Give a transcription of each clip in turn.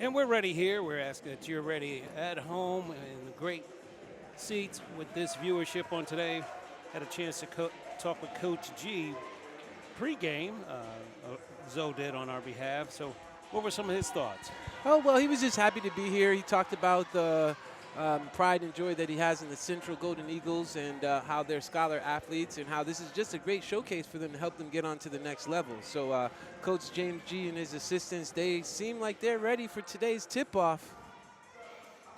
And we're ready here. We're asking that you're ready at home in the great seats with this viewership on today. Had a chance to talk with Coach G pregame. Zoe did on our behalf. So, what were some of his thoughts? Oh, well, he was just happy to be here. He talked about the pride and joy that he has in the Central Golden Eagles and how they're scholar athletes and how this is just a great showcase for them to help them get on to the next level. So Coach James G and his assistants, they seem like they're ready for today's tip-off.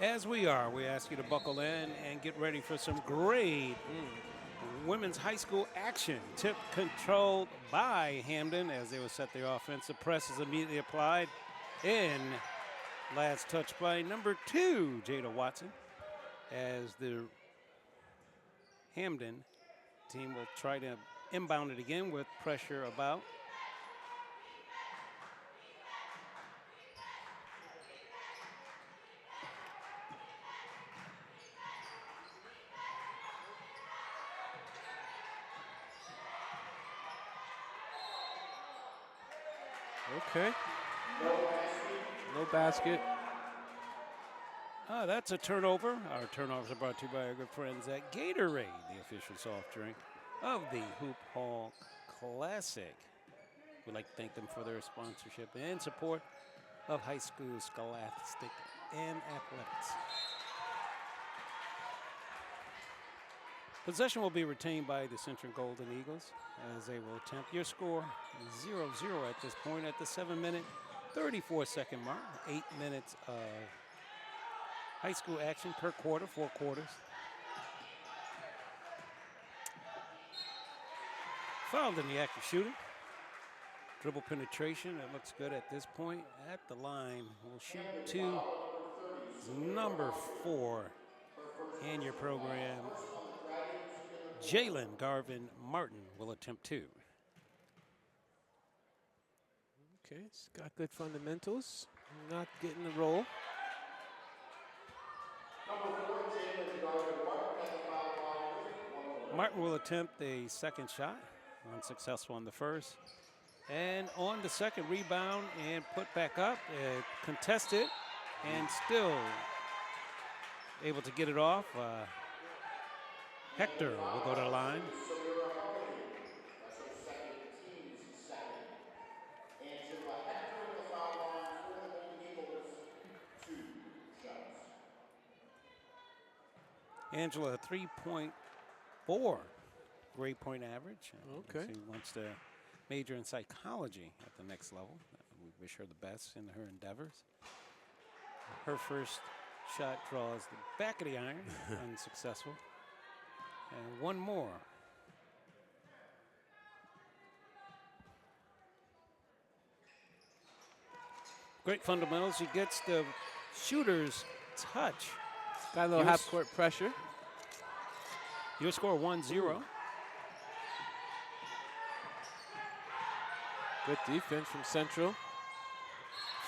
As we are, we ask you to buckle in and get ready for some great women's high school action. Tip controlled by Hamden as they will set their offense. The press is immediately applied in. Last touch by number 2, Jada Watson, as the Hamden team will try to inbound it again with pressure about. Okay. No basket. That's a turnover. Our turnovers are brought to you by our good friends at Gatorade, the official soft drink of the Hoop Hall Classic. We'd like to thank them for their sponsorship and support of high school scholastic and athletics. Possession will be retained by the Central Golden Eagles as they will attempt your score 0-0 at this point at the 7-minute, 34-second mark. 8 minutes of high school action per quarter, 4 quarters. Fouled in the act of shooting. Dribble penetration, it looks good at this point. At the line, will shoot 2. Number 4 in your program, Jalen Garvin Martin will attempt 2. Okay, he's got good fundamentals. Not getting the roll. Martin will attempt a second shot, unsuccessful on the first. And on the second rebound and put back up, contested, and still able to get it off. Hector will go to the line. Angela, 3.4 grade point average. Okay. She wants to major in psychology at the next level. We wish her the best in her endeavors. Her first shot draws the back of the iron, unsuccessful. And one more. Great fundamentals. She gets the shooter's touch. Got a little half-court pressure. Your score 1-0. Good defense from Central.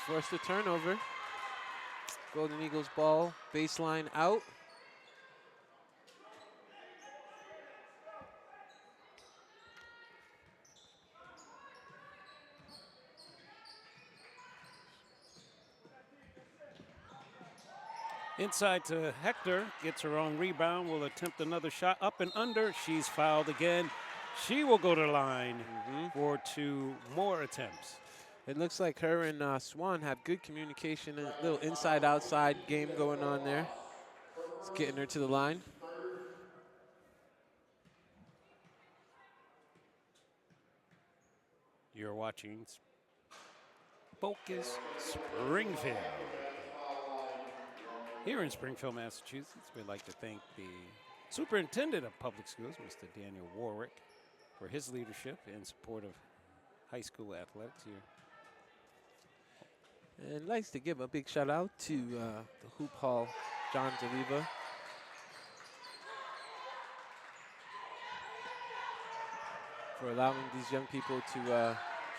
Forced a turnover. Golden Eagles ball, baseline out. Inside to Hector, gets her own rebound, will attempt another shot up and under. She's fouled again. She will go to the line for 2 more attempts. It looks like her and Swan have good communication, a little inside-outside game going on there. It's getting her to the line. You're watching Focus Springfield. Here in Springfield, Massachusetts, we'd like to thank the Superintendent of Public Schools, Mr. Daniel Warwick, for his leadership and support of high school athletics here. And likes to give a big shout out to the Hoop Hall, John DeLiva. For allowing these young people to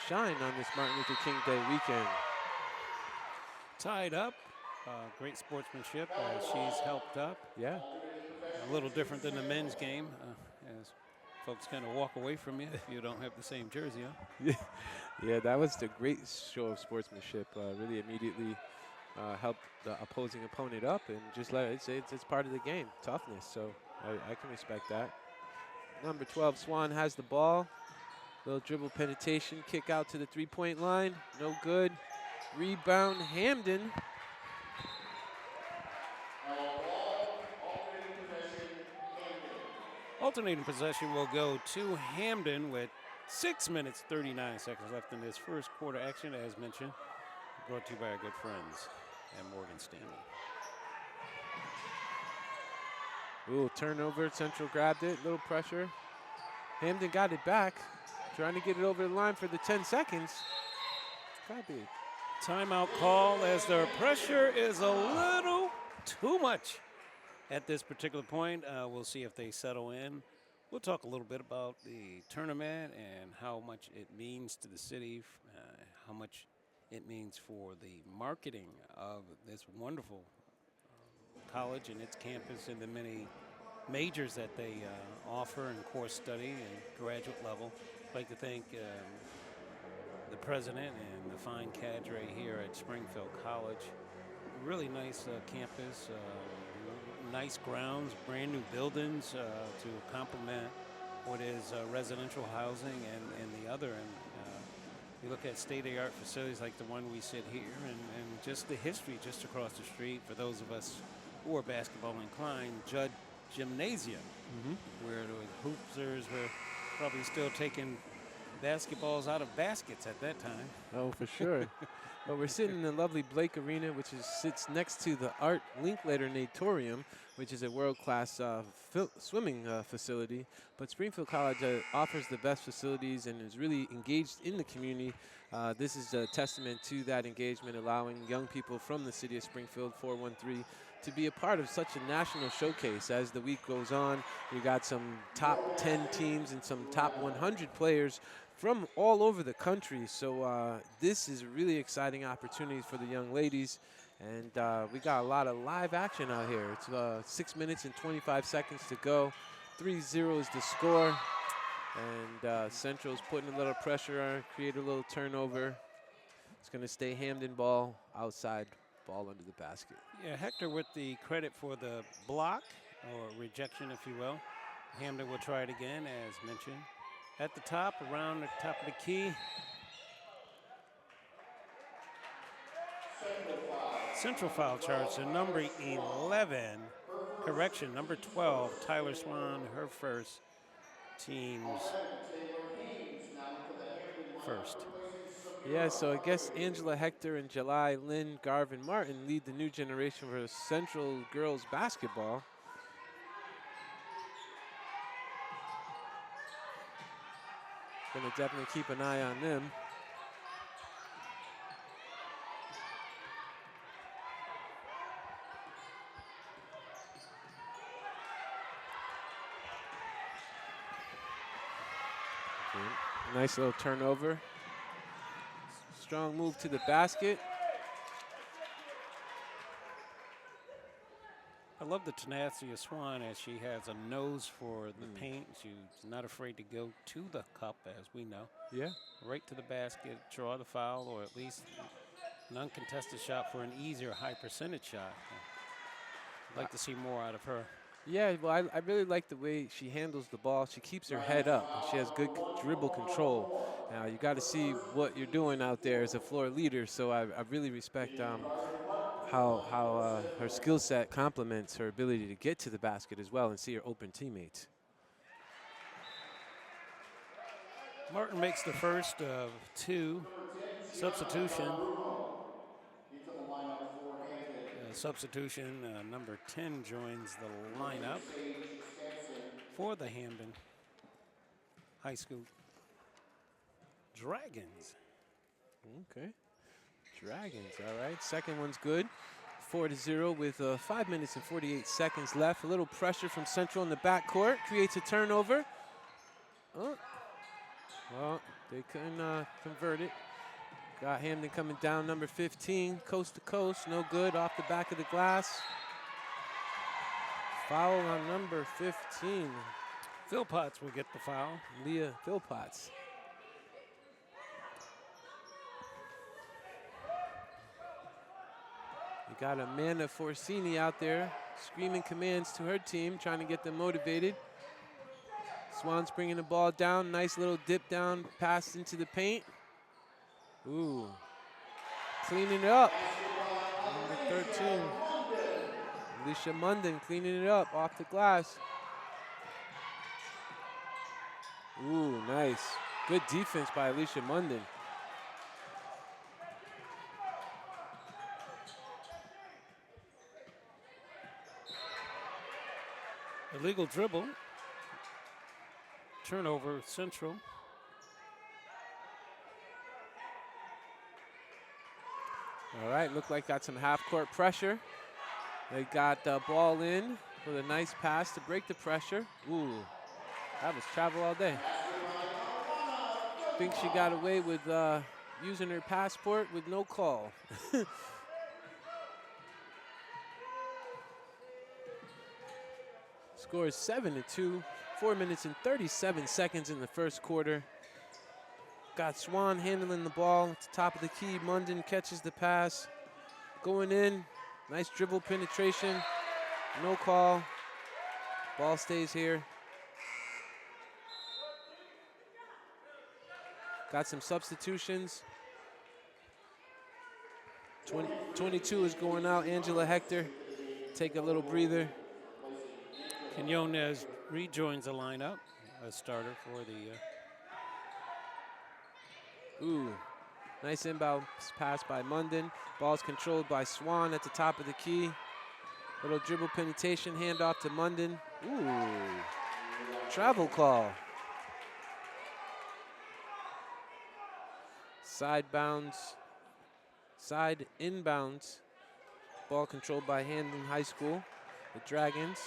shine on this Martin Luther King Day weekend. Tied up, great sportsmanship. She's helped up. Yeah. A little different than the men's game, as folks kind of walk away from you if you don't have the same jersey on. Yeah, that was the great show of sportsmanship. Really immediately help the opposing opponent up and just let it. It's part of the game, toughness. So I can respect that. Number 12, Swan has the ball. Little dribble penetration, kick out to the three-point line. No good. Rebound, Hamden. Alternating possession will go to Hamden with 6 minutes, 39 seconds left in this first quarter action, as mentioned. Brought to you by our good friends at Morgan Stanley. Ooh, turnover. Central grabbed it. Little pressure. Hamden got it back. Trying to get it over the line for the 10 seconds. Copy. Timeout call as the pressure is a little too much at this particular point. We'll see if they settle in. We'll talk a little bit about the tournament and how much it means to the city, how much it means for the marketing of this wonderful college and its campus and the many majors that they offer and course study and graduate level. I'd like to thank the president and the fine cadre here at Springfield College. Really nice campus, nice grounds, brand new buildings to complement what is residential housing and the other. And you look at state-of-the-art facilities like the one we sit here and just the history just across the street for those of us who are basketball inclined. Judd Gymnasium, where the hoopsers were probably still taking basketballs out of baskets at that time. Oh, for sure. But we're sitting in the lovely Blake Arena, which sits next to the Art Linklater Natorium, which is a world-class swimming facility. But Springfield College offers the best facilities and is really engaged in the community. This is a testament to that engagement, allowing young people from the city of Springfield, 413, to be a part of such a national showcase. As the week goes on, we got some top 10 teams and some top 100 players from all over the country. So this is a really exciting opportunity for the young ladies. And we got a lot of live action out here. It's 6 minutes and 25 seconds to go. 3-0 is the score. And Central's putting a little pressure on, create a little turnover. It's going to stay Hamden ball outside, ball under the basket. Yeah, Hector with the credit for the block or rejection, if you will. Hamden will try it again, as mentioned. At the top, around the top of the key. Central foul charge to number 11. Correction, number 12, Tyler Swan, her first, team's first. Yeah, so I guess Angela Hector and July Lynn Garvin Martin lead the new generation for Central girls basketball. Gonna definitely keep an eye on them. Okay. Nice little turnover. Strong move to the basket. I love the tenacity of Swan as she has a nose for the paint. She's not afraid to go to the cup, as we know. Yeah. Right to the basket, draw the foul, or at least an uncontested shot for an easier high percentage shot. I'd like to see more out of her. Yeah, well, I really like the way she handles the ball. She keeps her head up, and she has good dribble control. Now, you got to see what you're doing out there as a floor leader, so I really respect how her skill set complements her ability to get to the basket as well and see her open teammates. Martin makes the first of two. Substitution. Substitution, number 10 joins the lineup for the Hamden High School Dragons. Okay. Dragons, all right. Second one's good. 4-0 with 5 minutes and 48 seconds left. A little pressure from Central in the backcourt. Creates a turnover. Oh. Well, they couldn't convert it. Got Hamden coming down, number 15, coast to coast. No good, off the back of the glass. Foul on number 15. Philpotts will get the foul. Leah Philpotts. got Amanda Forcini out there screaming commands to her team, trying to get them motivated. Swan's bringing the ball down. Nice little dip down pass into the paint. Ooh. Cleaning it up. Number 13. Alicia Munden cleaning it up off the glass. Ooh, nice. Good defense by Alicia Munden. Illegal dribble. Turnover, Central. All right, look like got some half-court pressure. They got the ball in with a nice pass to break the pressure. Ooh, that was travel all day. Think she got away with using her passport with no call. Score is 7-2. 4 minutes and 37 seconds in the first quarter. Got Swan handling the ball at the top of the key. Munden catches the pass. Going in. Nice dribble penetration. No call. Ball stays here. Got some substitutions. 22 is going out. Angela Hector. Take a little breather. Quinones rejoins the lineup, a starter for the. Ooh, nice inbound pass by Munden. Ball's controlled by Swan at the top of the key. Little dribble penetration, handoff to Munden. Ooh, travel call. Side bounds, side inbounds. Ball controlled by Hamden High School. The Dragons.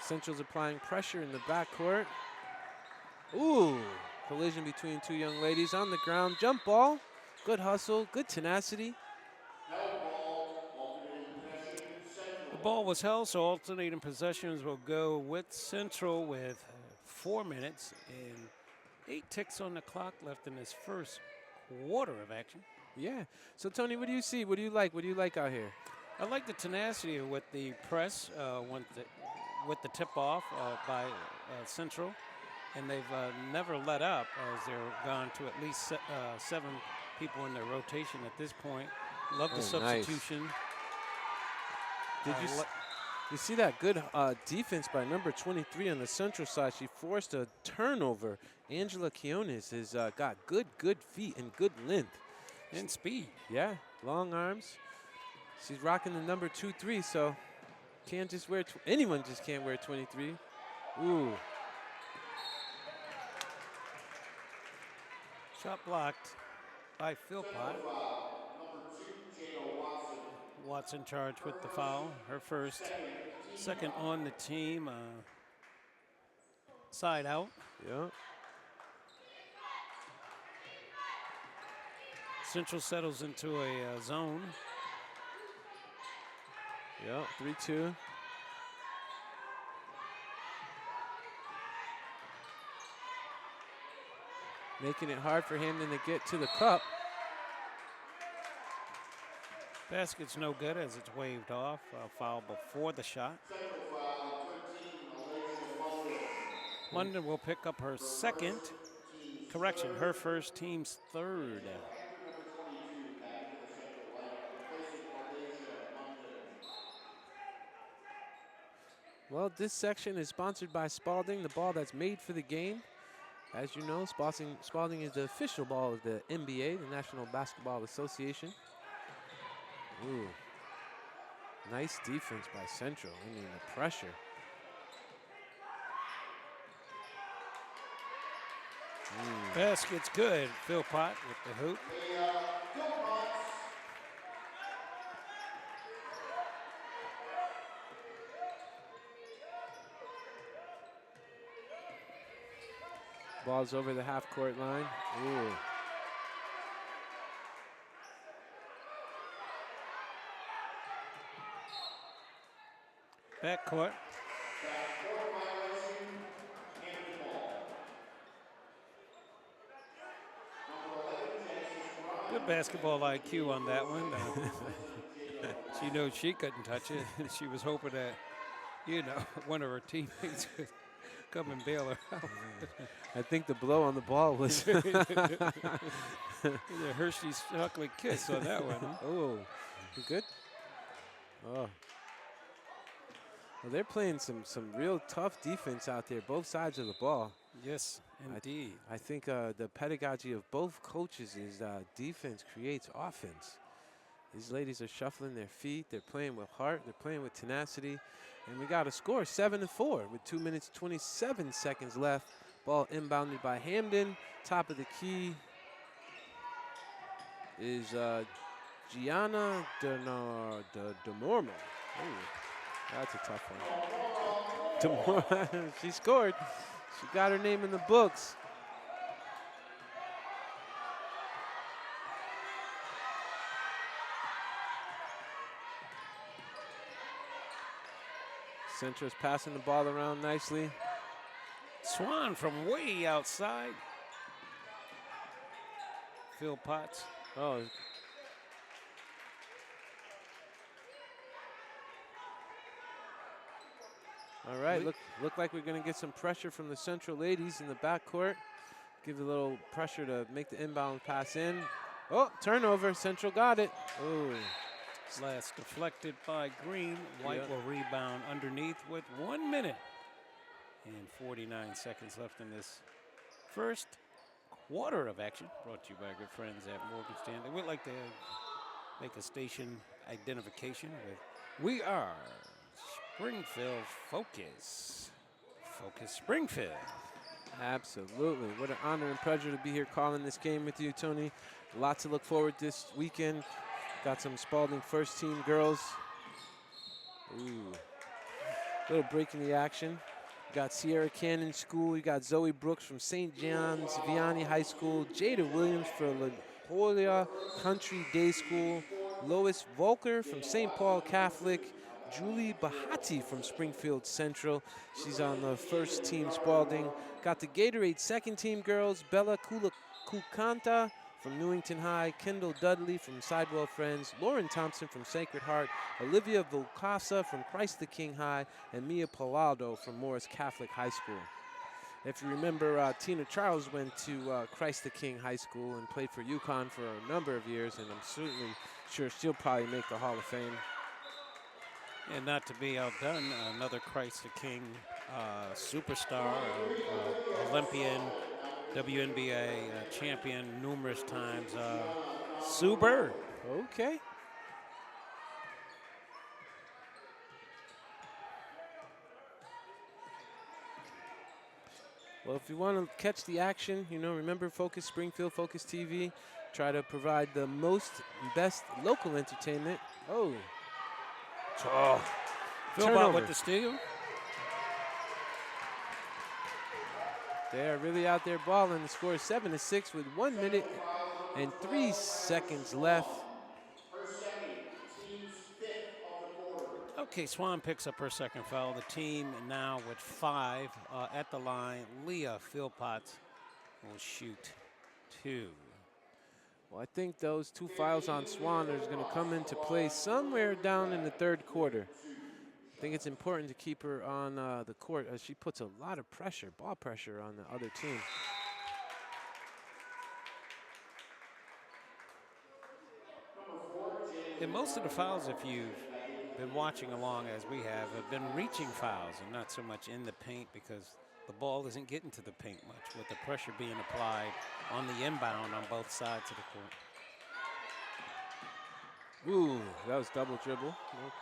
Central's applying pressure in the backcourt. Ooh, collision between two young ladies on the ground. Jump ball, good hustle, good tenacity. The ball was held, so alternating possessions will go with Central with 4 minutes and 8 ticks on the clock left in this first quarter of action. Yeah. So Tony, what do you see? What do you like? What do you like out here? I like the tenacity with the press with the tip-off by Central, and they've never let up as they're gone to at least 7 people in their rotation at this point. Love the substitution. Nice. Did you see that good defense by number 23 on the Central side? She forced a turnover. Angela Quinones has got good feet and good length. And speed. Yeah, long arms. She's rocking the number 2-3, so can't just wear, anyone just can't wear 23. Ooh. Shot blocked by Philpott. Watson charged with the foul, her first. Second on the team. Side out. Yeah. Central settles into a zone. Yeah, 3-2. Making it hard for Hamden to get to the cup. Basket's no good as it's waved off. Foul before the shot. London will pick up her second. Correction, her first, team's third. Well, this section is sponsored by Spalding, the ball that's made for the game. As you know, Spalding is the official ball of the NBA, the National Basketball Association. Ooh, nice defense by Central. I mean, the pressure. Basket's good. Philpott with the hoop. Ball's over the half-court line. Ooh. Backcourt. Good basketball IQ on that one. She knew she couldn't touch it, and she was hoping that, one of her teammates could come and bail her out. I think the blow on the ball was. The Hershey's chocolate kiss on that one. Huh? Oh, you good? Oh. Well, they're playing some real tough defense out there, both sides of the ball. Yes, indeed. I think the pedagogy of both coaches is defense creates offense. These ladies are shuffling their feet. They're playing with heart. They're playing with tenacity. And we got a score, 7-4, with 2 minutes, 27 seconds left. Ball inbounded by Hamden. Top of the key is Gianna DeMormo. That's a tough one. DeMormo, she scored. She got her name in the books. Centra's passing the ball around nicely. Swan from way outside. Phil Potts. Oh. All right, look like we're going to get some pressure from the Central ladies in the backcourt. Give a little pressure to make the inbound pass in. Oh, turnover. Central got it. Oh. Last deflected by Green. White will rebound underneath with 1 minute and 49 seconds left in this first quarter of action. Brought to you by good friends at Morgan Stanley. We'd like to make a station identification with We Are Springfield Focus. Focus Springfield. Absolutely. What an honor and pleasure to be here calling this game with you, Tony. A lot to look forward this weekend. Got some Spalding first team girls. Ooh. Little break in the action. Got Sierra Cannon School. You got Zoe Brooks from St. John's Vianney High School. Jada Williams from La Jolla Country Day School. Lois Volker from St. Paul Catholic. Julie Bahati from Springfield Central. She's on the first team Spalding. Got the Gatorade second team girls. Bella Kukanta from Newington High, Kendall Dudley from Sidewell Friends, Lauren Thompson from Sacred Heart, Olivia Vocasa from Christ the King High, and Mia Palado from Morris Catholic High School. If you remember, Tina Charles went to Christ the King High School and played for UConn for a number of years, and I'm certainly sure she'll probably make the Hall of Fame. And not to be outdone, another Christ the King superstar, Olympian, WNBA champion numerous times, Sue Bird. Okay. Well, if you want to catch the action, remember Focus Springfield, Focus TV. Try to provide the most best local entertainment. Oh. Phil Bott with the steal. They're really out there balling. The score is 7-6 with 1 minute and 3 seconds left. Okay, Swan picks up her second foul. The team now with 5 at the line. Leah Philpotts will shoot 2. Well, I think those 2 fouls on Swan are going to come into play somewhere down in the third quarter. I think it's important to keep her on the court as she puts a lot of pressure, ball pressure on the other team. And most of the fouls, if you've been watching along as we have been reaching fouls and not so much in the paint because the ball isn't getting to the paint much with the pressure being applied on the inbound on both sides of the court. Ooh, that was double dribble. Nope.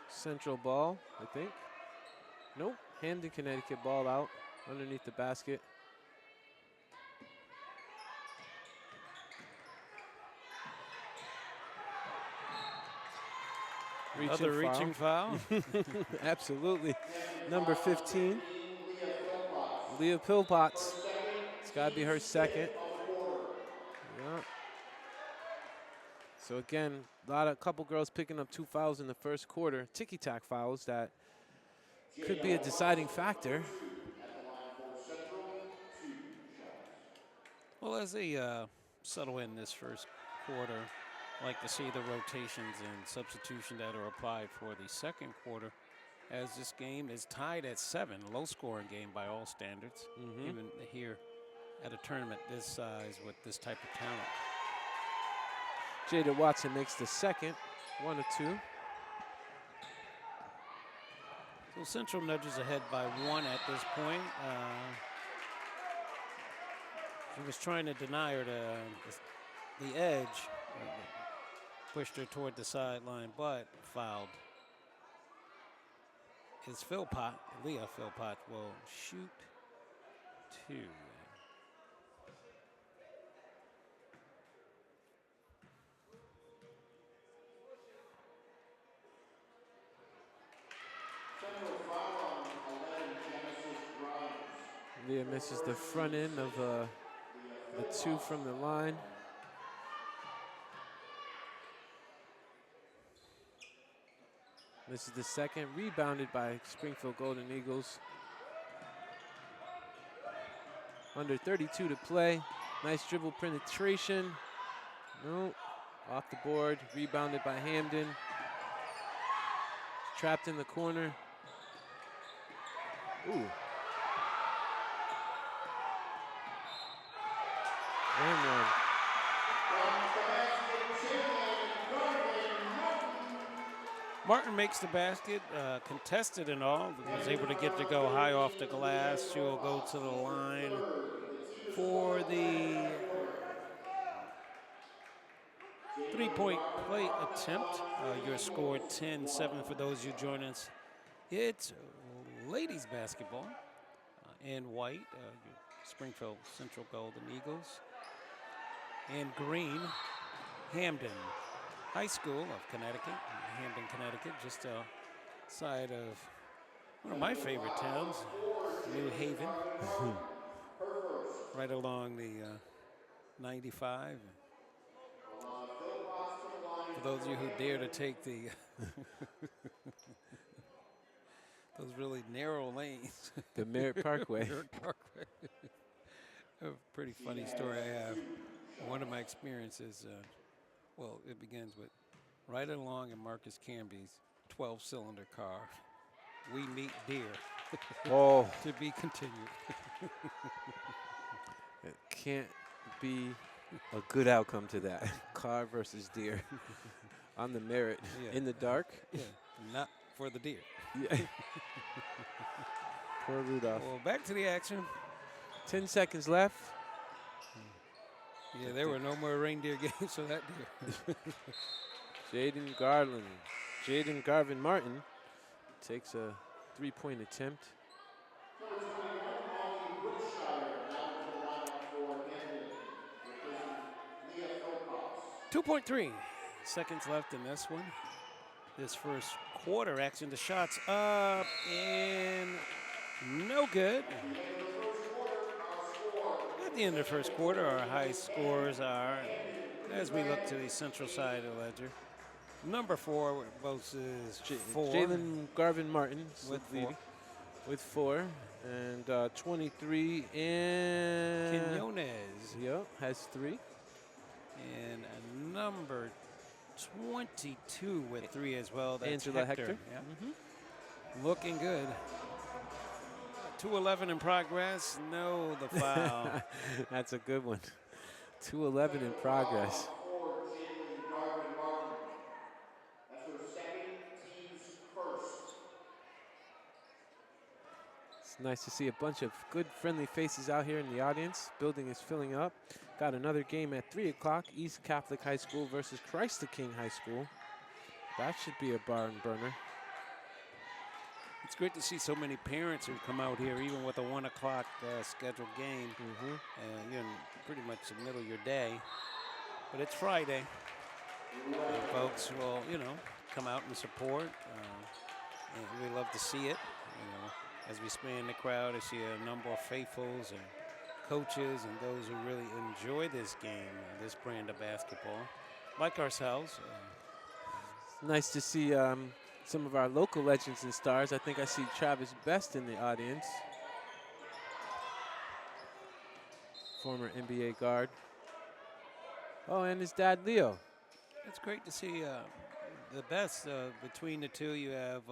Central ball, I think. Nope. Hamden, Connecticut ball out underneath the basket. Another reaching foul. Absolutely. Number 15, Leah Philpotts. It's got to be her second. Yeah. So again, a couple girls picking up 2 fouls in the first quarter. Ticky-tack fouls that could be a deciding factor. Well, as they settle in this first quarter, I'd like to see the rotations and substitution that are applied for the second quarter, as this game is tied at 7, low-scoring game by all standards, even here at a tournament this size with this type of talent. Jada Watson makes the second, 1-2. So Central nudges ahead by 1 at this point. She was trying to deny her the edge, pushed her toward the sideline, but fouled. Is Philpott, Leah Philpott will shoot 2. Leah misses the front end of the 2 from the line. This is the second, rebounded by Springfield Golden Eagles. Under 32 to play. Nice dribble penetration. No, off the board, rebounded by Hamden. Trapped in the corner. Ooh. And one. Martin makes the basket, contested and all, was able to get to go high off the glass. She will go to the line for the three-point play attempt. Your score 10-7 for those you join us. It's ladies basketball in white, Springfield Central Golden Eagles. In green, Hamden High School of Connecticut, Hamden, Connecticut, just outside of one of my favorite towns, New Haven, right along the 95. For those of you who dare to take the those really narrow lanes. The Merritt Parkway. Merritt Parkway. A pretty funny story I have. One of my experiences, well, it begins with right along in Marcus Camby's 12-cylinder car. We meet deer. Oh. To be continued. It can't be a good outcome to that. Car versus deer on the Merritt in the dark. Yeah, not for the deer. Yeah. Poor Rudolph. Well, back to the action. 10 seconds left. Yeah, there were no more reindeer games for that deer. Jaden Garvin Martin takes a 3-point attempt. 2.3 seconds left in this one. This first quarter action. The shots up and no good. At the end of the first quarter, our high scores are, as we look to the central side of the ledger, number 4 boasts is 4. Jalen Garvin Martin with leading with 4. And 23 and Quinones. Yep, has 3. And a number 22 with 3 as well. That's Angela Hector. Yeah. Looking good. 2:11 in progress. No, the foul. That's a good one. 2:11 in progress. It's nice to see a bunch of good, friendly faces out here in the audience. Building is filling up. Got another game at 3 o'clock. East Catholic High School versus Christ the King High School. That should be a barn burner. It's great to see so many parents who come out here, even with a 1 o'clock scheduled game. You're in pretty much the middle of your day. But it's Friday. And folks will, come out and support. And we love to see it. As we span the crowd, I see a number of faithfuls and coaches and those who really enjoy this game, this brand of basketball, like ourselves. It's nice to see some of our local legends and stars. I think I see Travis Best in the audience. former NBA guard. Oh, and his dad, Leo. It's great to see the best between the two. You have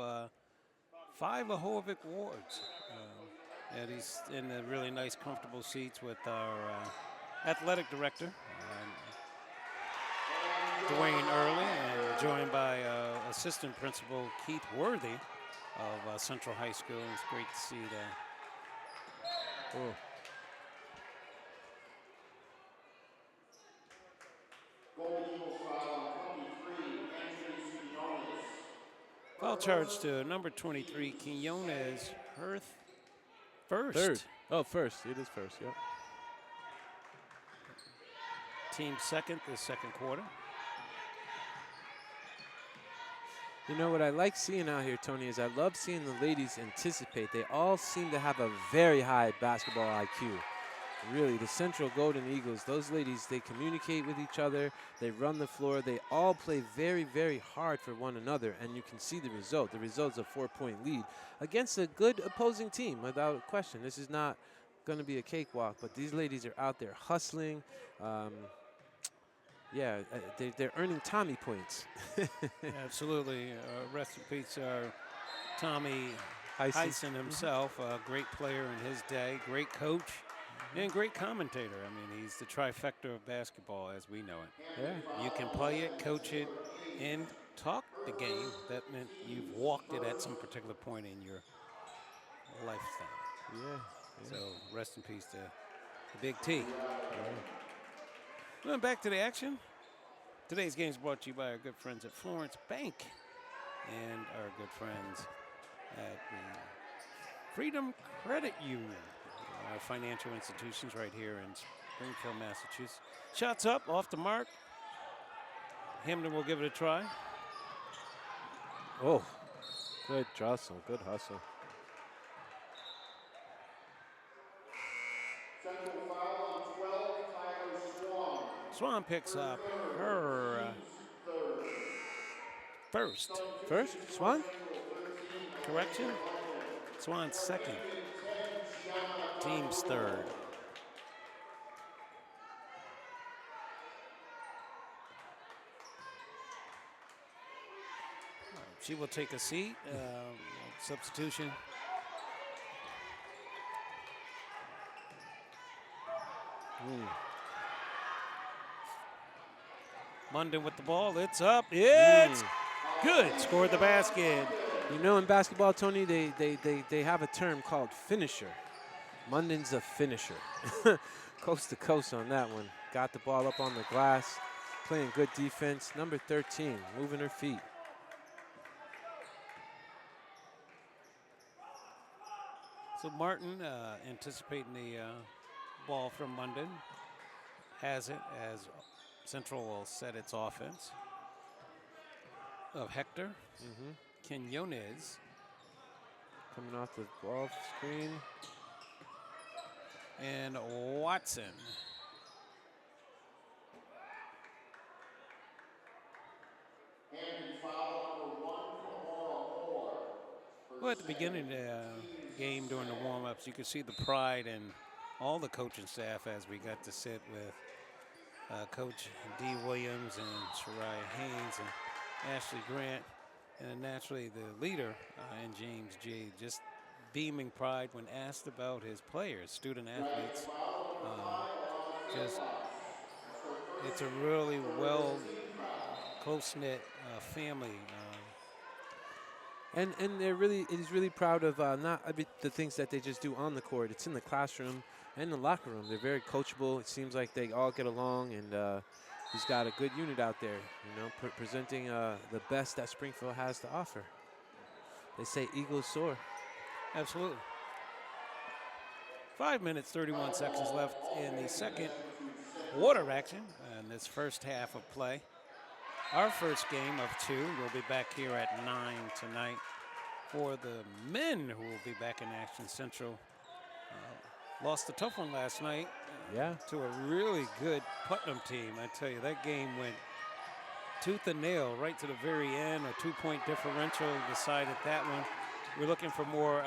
5 Lahovic Awards. And he's in the really nice, comfortable seats with our athletic director, Dwayne Early, and joined by assistant principal Keith Worthy of Central High School. It's great to see that. Oh. Foul charge to number 23, Quinones, Hearth, first. Third. Oh, first. It is first, yep. Team second this second quarter. You know what I like seeing out here, Tony, is I love seeing the ladies anticipate. They all seem to have a very high basketball IQ. Really, the Central Golden Eagles, those ladies, they communicate with each other. They run the floor. They all play very, very hard for one another, and you can see the result. The result's a 4-point lead against a good opposing team, without question. This is not going to be a cakewalk, but these ladies are out there hustling. They're earning Tommy points. Absolutely. Rest in peace, Tommy Heisen himself, a great player in his day, great coach, and great commentator. I mean, he's the trifecta of basketball as we know it. Yeah. You can play it, coach it, and talk the game. That meant you've walked it at some particular point in your lifetime. Yeah. So rest in peace to the Big T. Going back to the action. Today's game is brought to you by our good friends at Florence Bank and our good friends at the Freedom Credit Union, our financial institutions right here in Springfield, Massachusetts. Shots up, off the mark. Hamden will give it a try. Oh, good hustle, good hustle. Swan picks up her first. First, Swan? Correction. Swan's second. Team's third. She will take a seat. Substitution. Munden with the ball. It's up. It's good. Scored the basket. You know, in basketball, Tony, they have a term called finisher. Munden's a finisher. Coast to coast on that one. Got the ball up on the glass, playing good defense. Number 13, moving her feet. So Martin anticipating the ball from Munden. Has it as Central will set its offense. Of Hector. Quinones. Coming off the ball screen. And Watson. Well, at the beginning of the game during the warm-ups, you could see the pride in all the coaching staff as we got to sit with Coach D. Williams and Shariah Haynes and Ashley Grant, and then naturally the leader and James G. Just beaming pride when asked about his players, student athletes. It's a really well close-knit family. And he's really proud of not the things that they just do on the court. It's in the classroom and in the locker room. They're very coachable. It seems like they all get along, and he's got a good unit out there, you know, presenting the best that Springfield has to offer. They say Eagles soar. Absolutely. 5 minutes, 31 seconds left in the second quarter action in this first half of play. Our first game of 2. We'll be back here at 9 tonight for the men who will be back in action. Central lost a tough one last night to a really good Putnam team. I tell you, that game went tooth and nail right to the very end. A 2-point differential decided that one. We're looking for more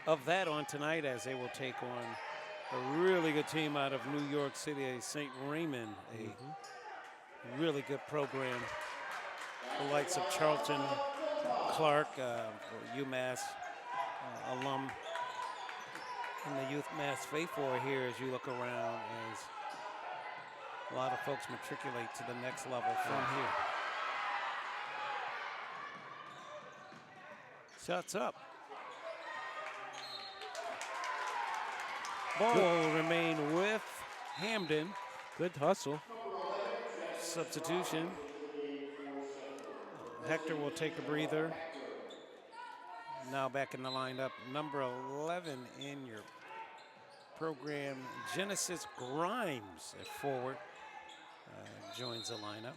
of that on tonight as they will take on A really good team out of New York City, St. Raymond, a really good program. The likes of Charlton Clark, UMass alum, and the youth mass faithful are here as you look around as a lot of folks matriculate to the next level from here. Shots up. Ball will remain with Hamden. Good hustle. Substitution. Hector will take a breather. Now back in the lineup, number 11 in your program, Genesis Grimes at forward, joins the lineup.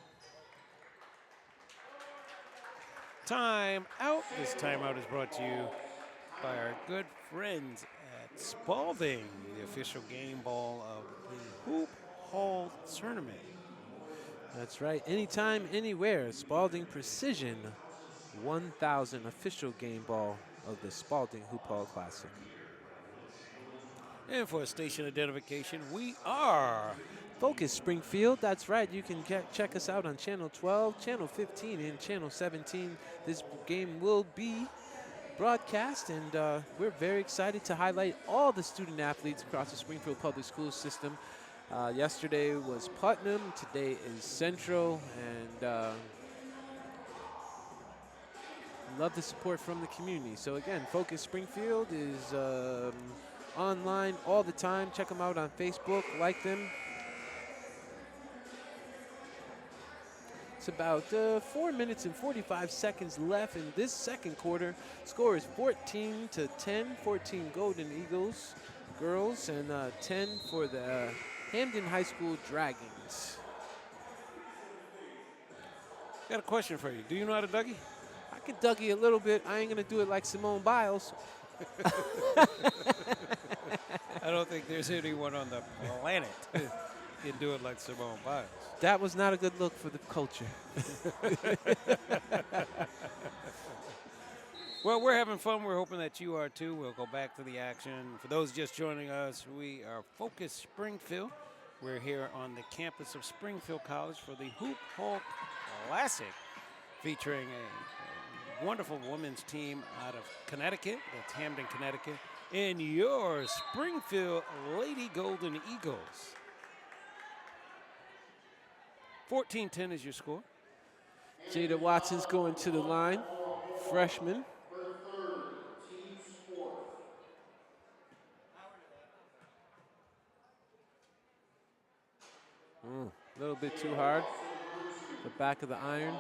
Time out. This timeout is brought to you by our good friends at Spalding, the official game ball of the Hoop Hall Tournament. That's right. Anytime, anywhere. Spalding Precision 1000 official game ball of the Spalding Hoop Hall Classic. And for station identification, we are Focus Springfield. That's right. You can check us out on Channel 12, Channel 15, and Channel 17. This game will be broadcast, and we're very excited to highlight all the student athletes across the Springfield Public School system. Yesterday was Putnam, today is Central, and love the support from the community. So again, Focus Springfield is online all the time. Check them out on Facebook, like them. It's about 4 minutes and 45 seconds left in this second quarter. Score is 14-10, 14 Golden Eagles girls, and 10 for the Hamden High School Dragons. Got a question for you. Do you know how to Dougie? I can Dougie a little bit. I ain't gonna do it like Simone Biles. I don't think there's anyone on the planet can do it like Simone Biles. That was not a good look for the culture. Well, we're having fun. We're hoping that you are too. We'll go back to the action. For those just joining us, we are Focus Springfield. We're here on the campus of Springfield College for the Hoop Hall Classic, featuring a wonderful women's team out of Connecticut. That's Hamden, Connecticut. And your Springfield Lady Golden Eagles. 14-10 is your score. Jada Watson's going to the line, freshman. A little bit too hard. The back of the iron.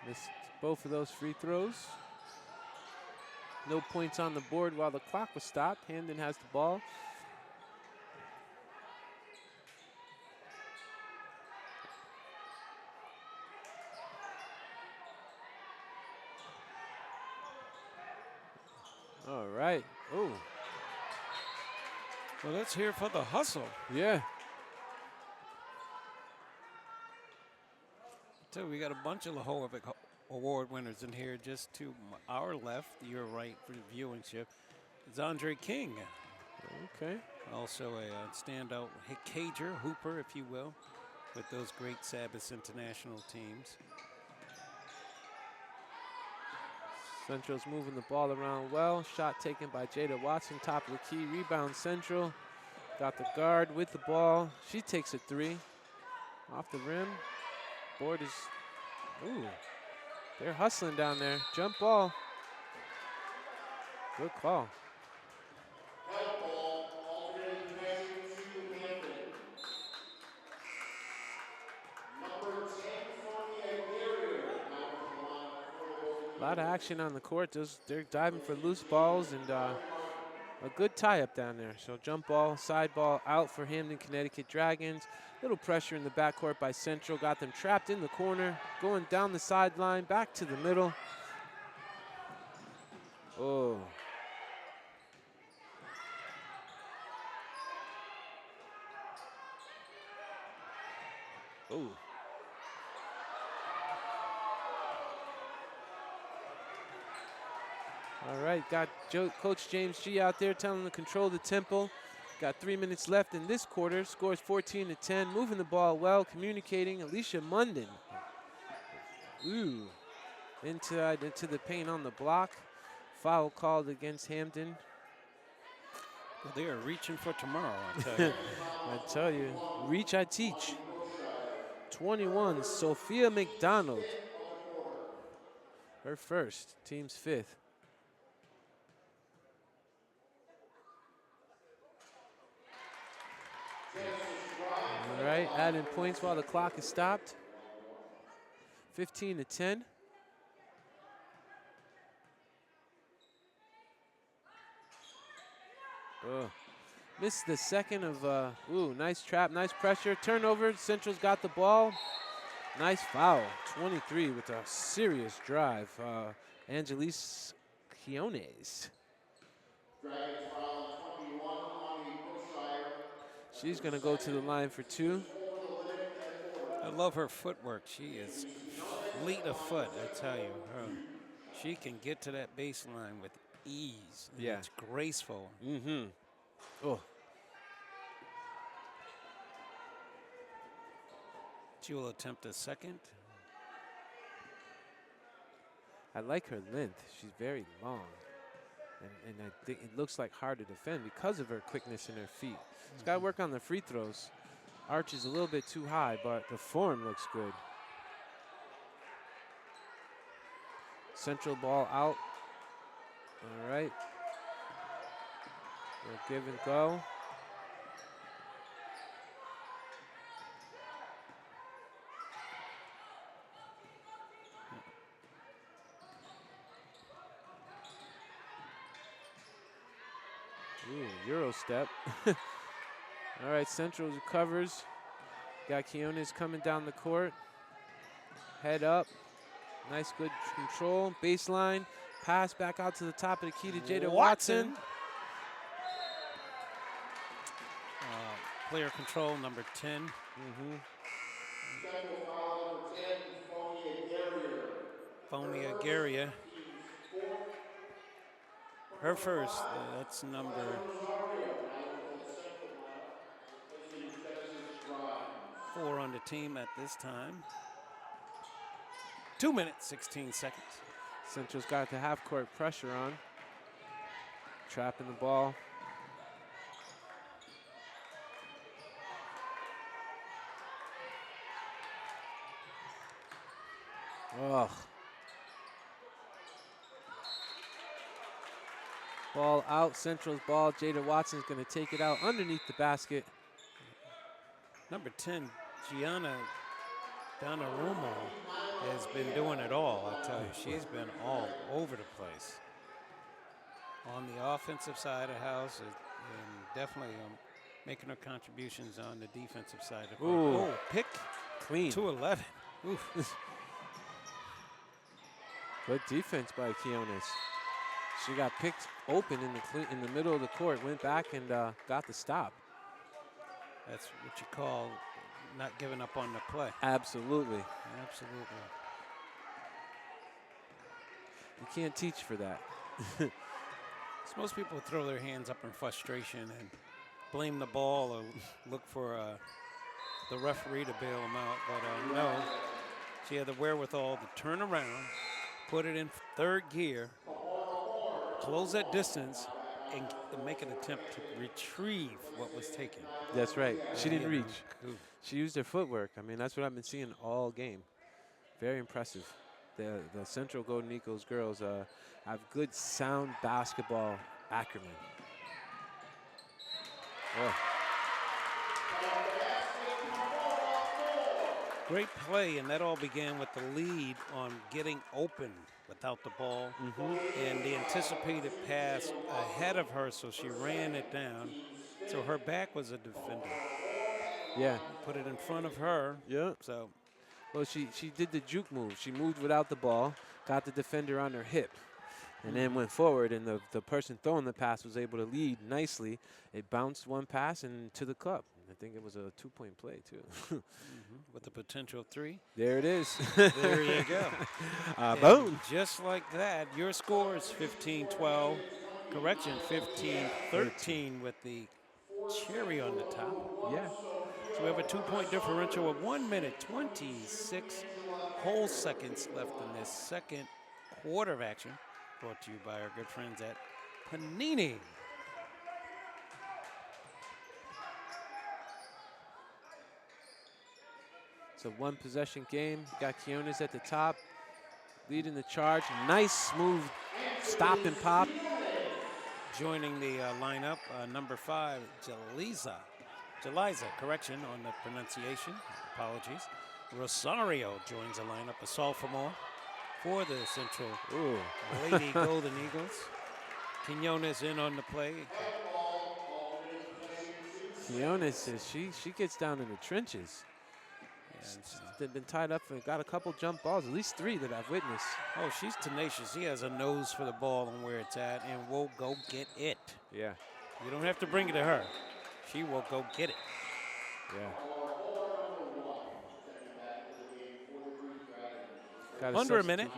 Missed both of those free throws. No points on the board while the clock was stopped. Hamden has the ball. All right. Oh. Well, let's hear for the hustle. Yeah. So we got a bunch of Lahovic Award winners in here. Just to our left, your right for viewership, is Andre King. Okay. Also a standout cager, hooper, if you will, with those great Sabbath International teams. Central's moving the ball around well. Shot taken by Jada Watson, top of the key. Rebound Central. Got the guard with the ball. She takes a three. Off the rim. Board is, ooh, they're hustling down there. Jump ball. Good call. A lot of action on the court. They're diving for loose balls, and a good tie-up down there. So jump ball, side ball out for Hamden, Connecticut Dragons. Little pressure in the backcourt by Central. Got them trapped in the corner. Going down the sideline, back to the middle. Oh. Ooh. All right, got Coach James G out there telling him to control the tempo. Got 3 minutes left in this quarter. Scores 14-10. Moving the ball well, communicating. Alicia Munden. Ooh. Into the paint on the block. Foul called against Hamden. Well, they are reaching for tomorrow, I tell you. I tell you, reach I teach. 21, Sophia McDonald. Her first, team's fifth. All right, adding points while the clock is stopped. 15-10. Oh, missed the second of, ooh, nice trap, nice pressure. Turnover, Central's got the ball. Nice foul, 23 with a serious drive. Angelise Quiones. She's gonna go to the line for two. I love her footwork. She is fleet of foot, I tell you. She can get to that baseline with ease. And Yeah. it's graceful. Mm-hmm. Oh. She will attempt a second. I like her length. She's very long. And I think it looks like hard to defend because of her quickness in her feet. She's got to work on the free throws. Arch is a little bit too high, but the form looks good. Central ball out. All right. We'll give and go. Ooh, Euro step. All right, Central recovers. Got Quiones coming down the court. Head up. Nice, good control. Baseline. Pass back out to the top of the key to Jada Watson. Player control, number 10. Mm-hmm. Fonia Garia. Her first, that's number 4 on the team at this time. 2 minutes, 16 seconds. Central's got the half-court pressure on. Trapping the ball. Oh. Ball out, Central's ball. Jada Watson's going to take it out underneath the basket. Number 10, Gianna Donnarumma has been doing it all, I tell you. She's been all over the place. On the offensive side of the house, and definitely making her contributions on the defensive side of the court. Ooh. Oh, pick Clean. 211. Oof. Good defense by Quiones. She got picked open in the middle of the court, went back and got the stop. That's what you call not giving up on the play. Absolutely. Absolutely. You can't teach for that. So most people throw their hands up in frustration and blame the ball or look for the referee to bail them out. But no, she had the wherewithal to turn around, put it in third gear, close that distance, and make an attempt to retrieve what was taken. That's right. She didn't reach. Ooh. She used her footwork. I mean, that's what I've been seeing all game. Very impressive. The Central Golden Eagles girls have good, sound basketball acumen. Oh. Great play, and that all began with the lead on getting open without the ball. And the anticipated pass ahead of her, so she ran it down. So her back was a defender. Yeah. Put it in front of her. Yeah. So, well, she did the juke move. She moved without the ball, got the defender on her hip, and then went forward, and the person throwing the pass was able to lead nicely. It bounced one pass and to the cup. I think it was a 2-point play, too. With the potential 3. There it is. There you go. Boom. Just like that, your score is 15-12. Correction, 15-13 with the cherry on the top. Yeah. So we have a 2-point differential of 1 minute, 26 whole seconds left in this second quarter of action. Brought to you by our good friends at Panini. It's a one-possession game. Got Quinones at the top, leading the charge. Nice, smooth stop and pop. Joining the lineup, number 5, Jaliza, correction on the pronunciation, apologies. Rosario joins the lineup, a sophomore for the Central Lady Golden Eagles. Quinones in on the play. Quinones says she gets down in the trenches. They've been tied up and got a couple jump balls, at least 3 that I've witnessed. Oh, she's tenacious. She has a nose for the ball and where it's at, and will go get it. Yeah. You don't have to bring it to her. She will go get it. Yeah. Under a minute.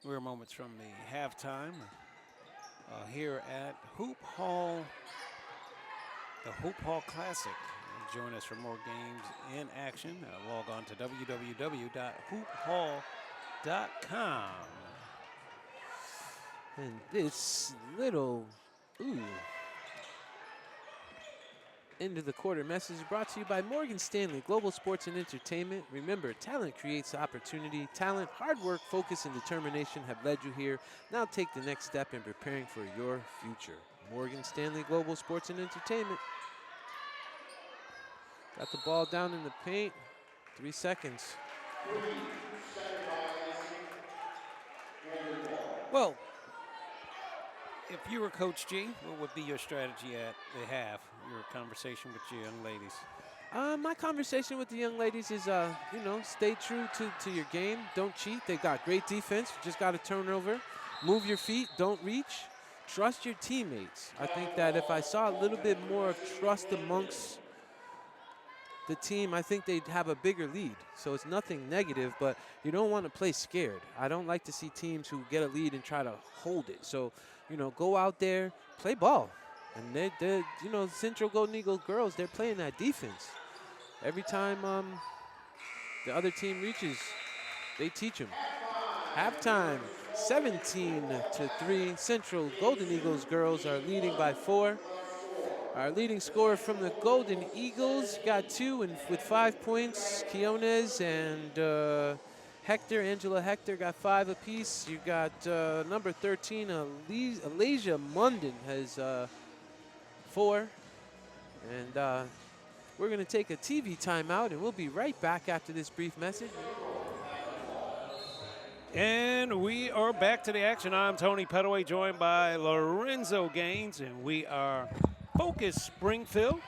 We're moments from the halftime here at Hoop Hall, the Hoop Hall Classic. Join us for more games in action. Log on to www.hoophall.com. And this little, end of the quarter message brought to you by Morgan Stanley Global Sports and Entertainment. Remember, talent creates opportunity. Talent, hard work, focus, and determination have led you here. Now take the next step in preparing for your future. Morgan Stanley Global Sports and Entertainment. Got the ball down in the paint. 3 seconds. Well, if you were Coach G, what would be your strategy at the half, your conversation with your young ladies? My conversation with the young ladies is, stay true to your game. Don't cheat. They got great defense. You just got to turn over. Move your feet. Don't reach. Trust your teammates. I think that if I saw a little bit more of trust amongst the team, I think they'd have a bigger lead. So it's nothing negative, but you don't want to play scared. I don't like to see teams who get a lead and try to hold it. So, go out there, play ball. And they're Central Golden Eagle girls, they're playing that defense. Every time the other team reaches, they teach them. Halftime, 17-3. Central Golden Eagles girls are leading by 4. Our leading scorer from the Golden Eagles got 2 and with 5 points. Quinones and Angela Hector got 5 apiece. You got number 13, Alasia Munden has 4. And we're going to take a TV timeout, and we'll be right back after this brief message. And we are back to the action. I'm Tony Pettaway, joined by Lorenzo Gaines, and we are Focus Springfield.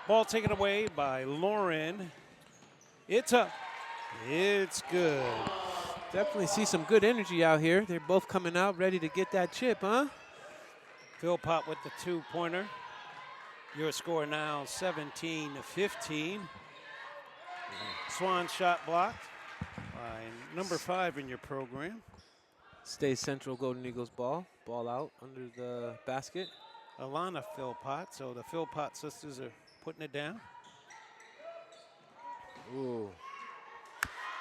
Ball taken away by Lauren. It's up. It's good. Definitely see some good energy out here. They're both coming out ready to get that chip, huh? Philpott with the 2-pointer. Your score now 17-15. Swan shot blocked by number 5 in your program. Stays Central Golden Eagles ball. Ball out under the basket. Alana Philpott, so the Philpott sisters are putting it down. Ooh.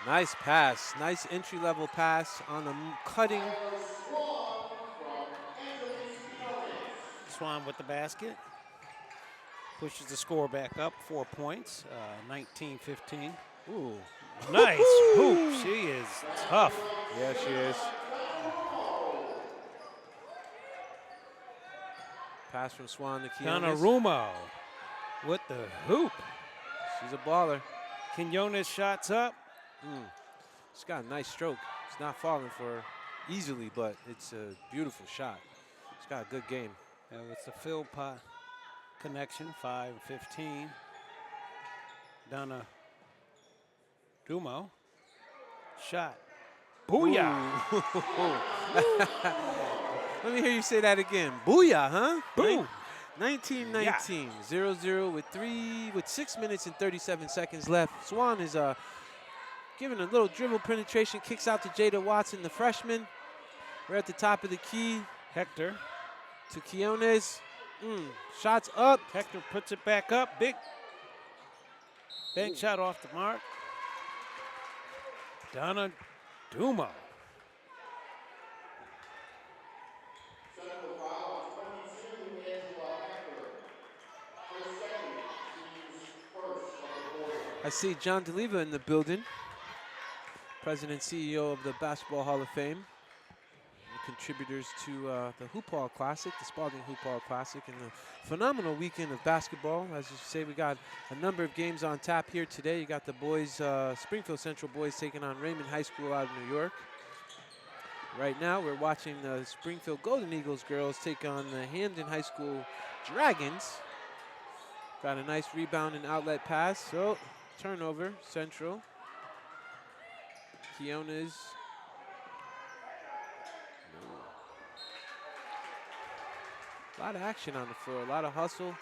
Nice pass. Nice entry-level pass on a cutting. Swan with the basket. Pushes the score back up 4 points, 19-15. Ooh. Nice hoop. She is tough. Yeah, she is. Pass from Swan to Quinones. Donnarumma with the hoop. She's a baller. Quinones shots up. She's got a nice stroke. It's not falling for her easily, but it's a beautiful shot. She's got a good game. It's the Philpott connection, 5-15. Donna Dumo. Shot. Booyah! Let me hear you say that again. Booyah, huh? Boom. 19-19, 0-0 with 6 minutes and 37 seconds left. Swan is giving a little dribble penetration, kicks out to Jada Watson, the freshman. We're at the top of the key. Hector. To Quiones. Shots up. Hector puts it back up. Big bank shot off the mark. Donna Dumo. I see John DeLiva in the building, President CEO of the Basketball Hall of Fame, contributors to the Hoop Hall Classic, the Spalding Hoop Hall Classic, and the phenomenal weekend of basketball. As you say, we got a number of games on tap here today. You got the boys, Springfield Central boys taking on Raymond High School out of New York. Right now, we're watching the Springfield Golden Eagles girls take on the Hamden High School Dragons. Got a nice rebound and outlet pass. So, turnover, Central. Quiones. A lot of action on the floor, a lot of hustle.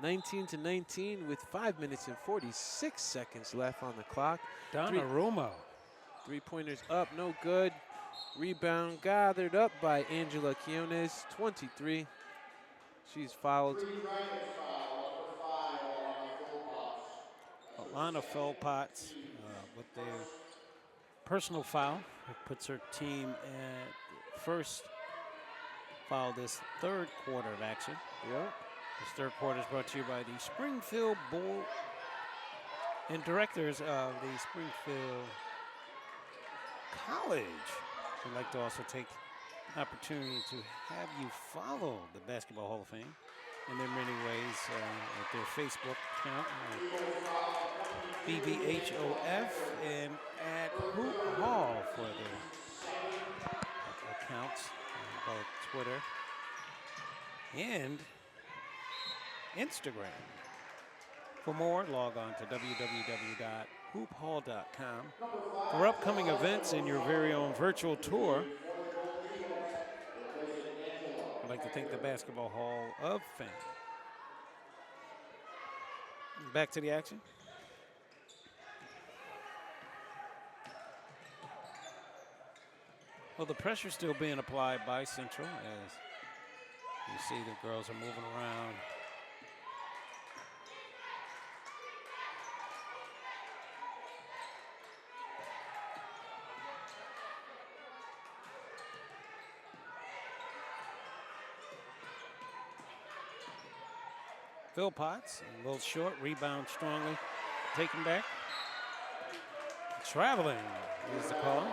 (19-19) with 5 minutes and 46 seconds left on the clock. Donnarumma. Three-pointers up, no good. Rebound gathered up by Angela Quiones, 23. She's fouled. Alana Philpotts with the personal foul. It puts her team at first foul this third quarter of action. Yep. This third quarter is brought to you by the Springfield Board and directors of the Springfield College. We'd like to also take an opportunity to have you follow the Basketball Hall of Fame in their many ways at their Facebook account, BBHOF, and at Hoop Hall for their accounts on both Twitter and Instagram. For more, log on to www.hoophall.com. For upcoming events and your very own virtual tour, I'd like to thank the Basketball Hall of Fame. Back to the action. Well, the pressure's still being applied by Central as you see the girls are moving around. Philpotts, a little short, rebound strongly, taken back. Traveling is the call.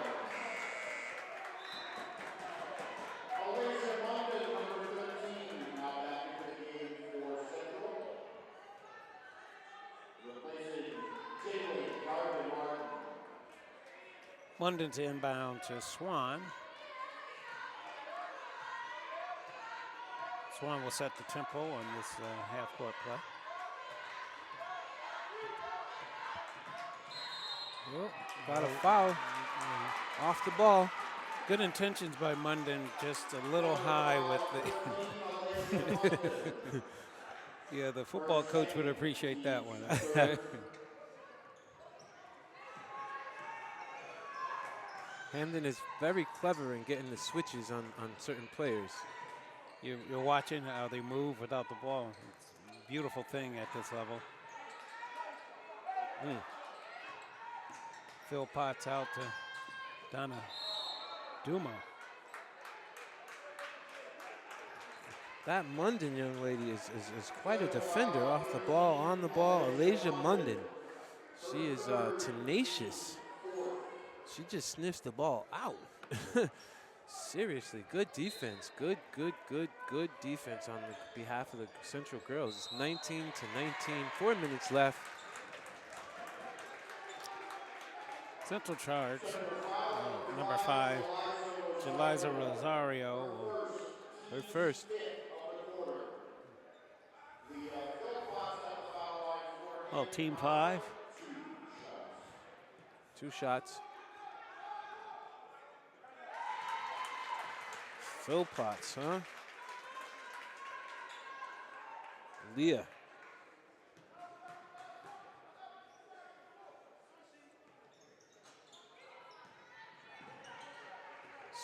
London's inbound to Swan. Swan will set the tempo on this half-court play. Well, got a foul off the ball. Good intentions by Munden, just a little high with the. Yeah, the football coach would appreciate that one. Hamden is very clever in getting the switches on certain players. You're watching how they move without the ball. It's a beautiful thing at this level. Philpotts out to Donna Dumo. That Munden young lady is quite a defender off the ball, on the ball. Alasia Munden. She is tenacious. She just sniffs the ball out. Seriously, good defense. Good defense on the behalf of the Central girls. It's 19-19, 4 minutes left. Central charge, number 5, Jeliza Rosario. Her first. Well, team 5. 2 shots. Philpotts, huh? Leah.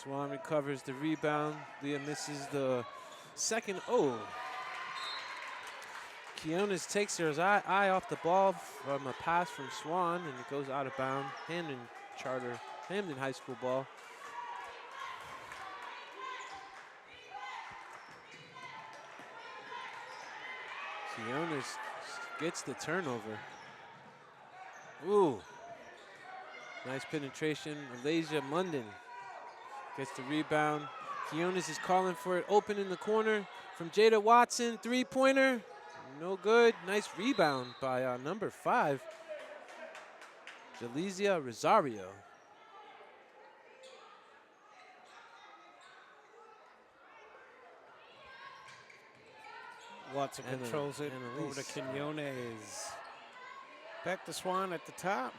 Swan recovers the rebound. Leah misses the second. Oh. Quinones takes her eye off the ball from a pass from Swan, and it goes out of bounds. Hamden High School ball. Quinones gets the turnover. Ooh. Nice penetration. Malaysia Munden gets the rebound. Quinones is calling for it open in the corner from Jada Watson. Three-pointer. No good. Nice rebound by number 5, Jalizia Rosario. Watson controls it over to Quinones. Back to Swan at the top.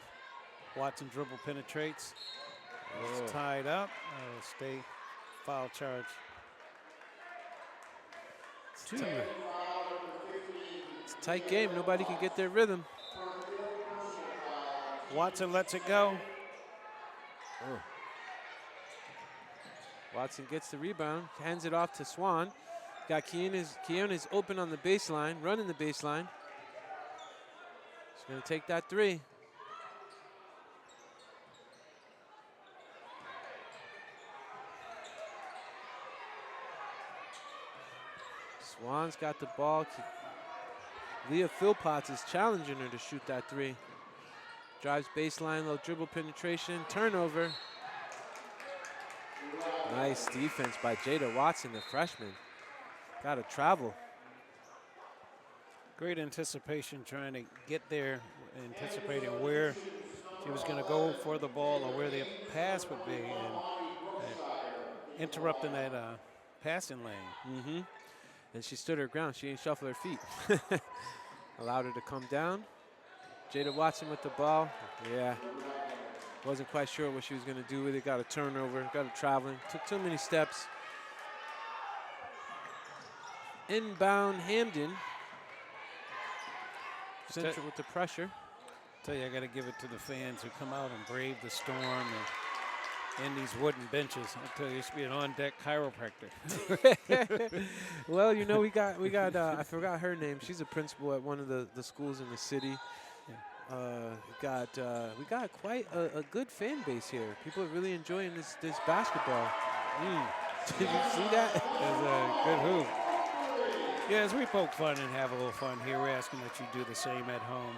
Watson dribble penetrates. It's tied up. State foul charge. It's a tight game. Nobody can get their rhythm. Watson lets it go. Oh. Watson gets the rebound, hands it off to Swan. Got Quinones open on the baseline, running the baseline. She's going to take that three. Swan's got the ball. Leah Philpotts is challenging her to shoot that three. Drives baseline, low dribble penetration, turnover. Nice defense by Jada Watson, the freshman. Got to travel. Great anticipation, trying to get there, anticipating where she was going to go for the ball or where the pass would be, and interrupting that passing lane. Mm-hmm. And she stood her ground. She didn't shuffle her feet. Allowed her to come down. Jada Watson with the ball. Yeah. Wasn't quite sure what she was going to do with it. Got a turnover. Got a traveling. Took too many steps. Inbound Hamden. Central with the pressure. Tell you, I got to give it to the fans who come out and brave the storm and these wooden benches. I tell you, it should be an on-deck chiropractor. Well, you know, we got. I forgot her name. She's a principal at one of the schools in the city. Yeah. We got quite a good fan base here. People are really enjoying this basketball. Did you see that? It was a good hoop. Yeah, as we poke fun and have a little fun here, we're asking that you do the same at home.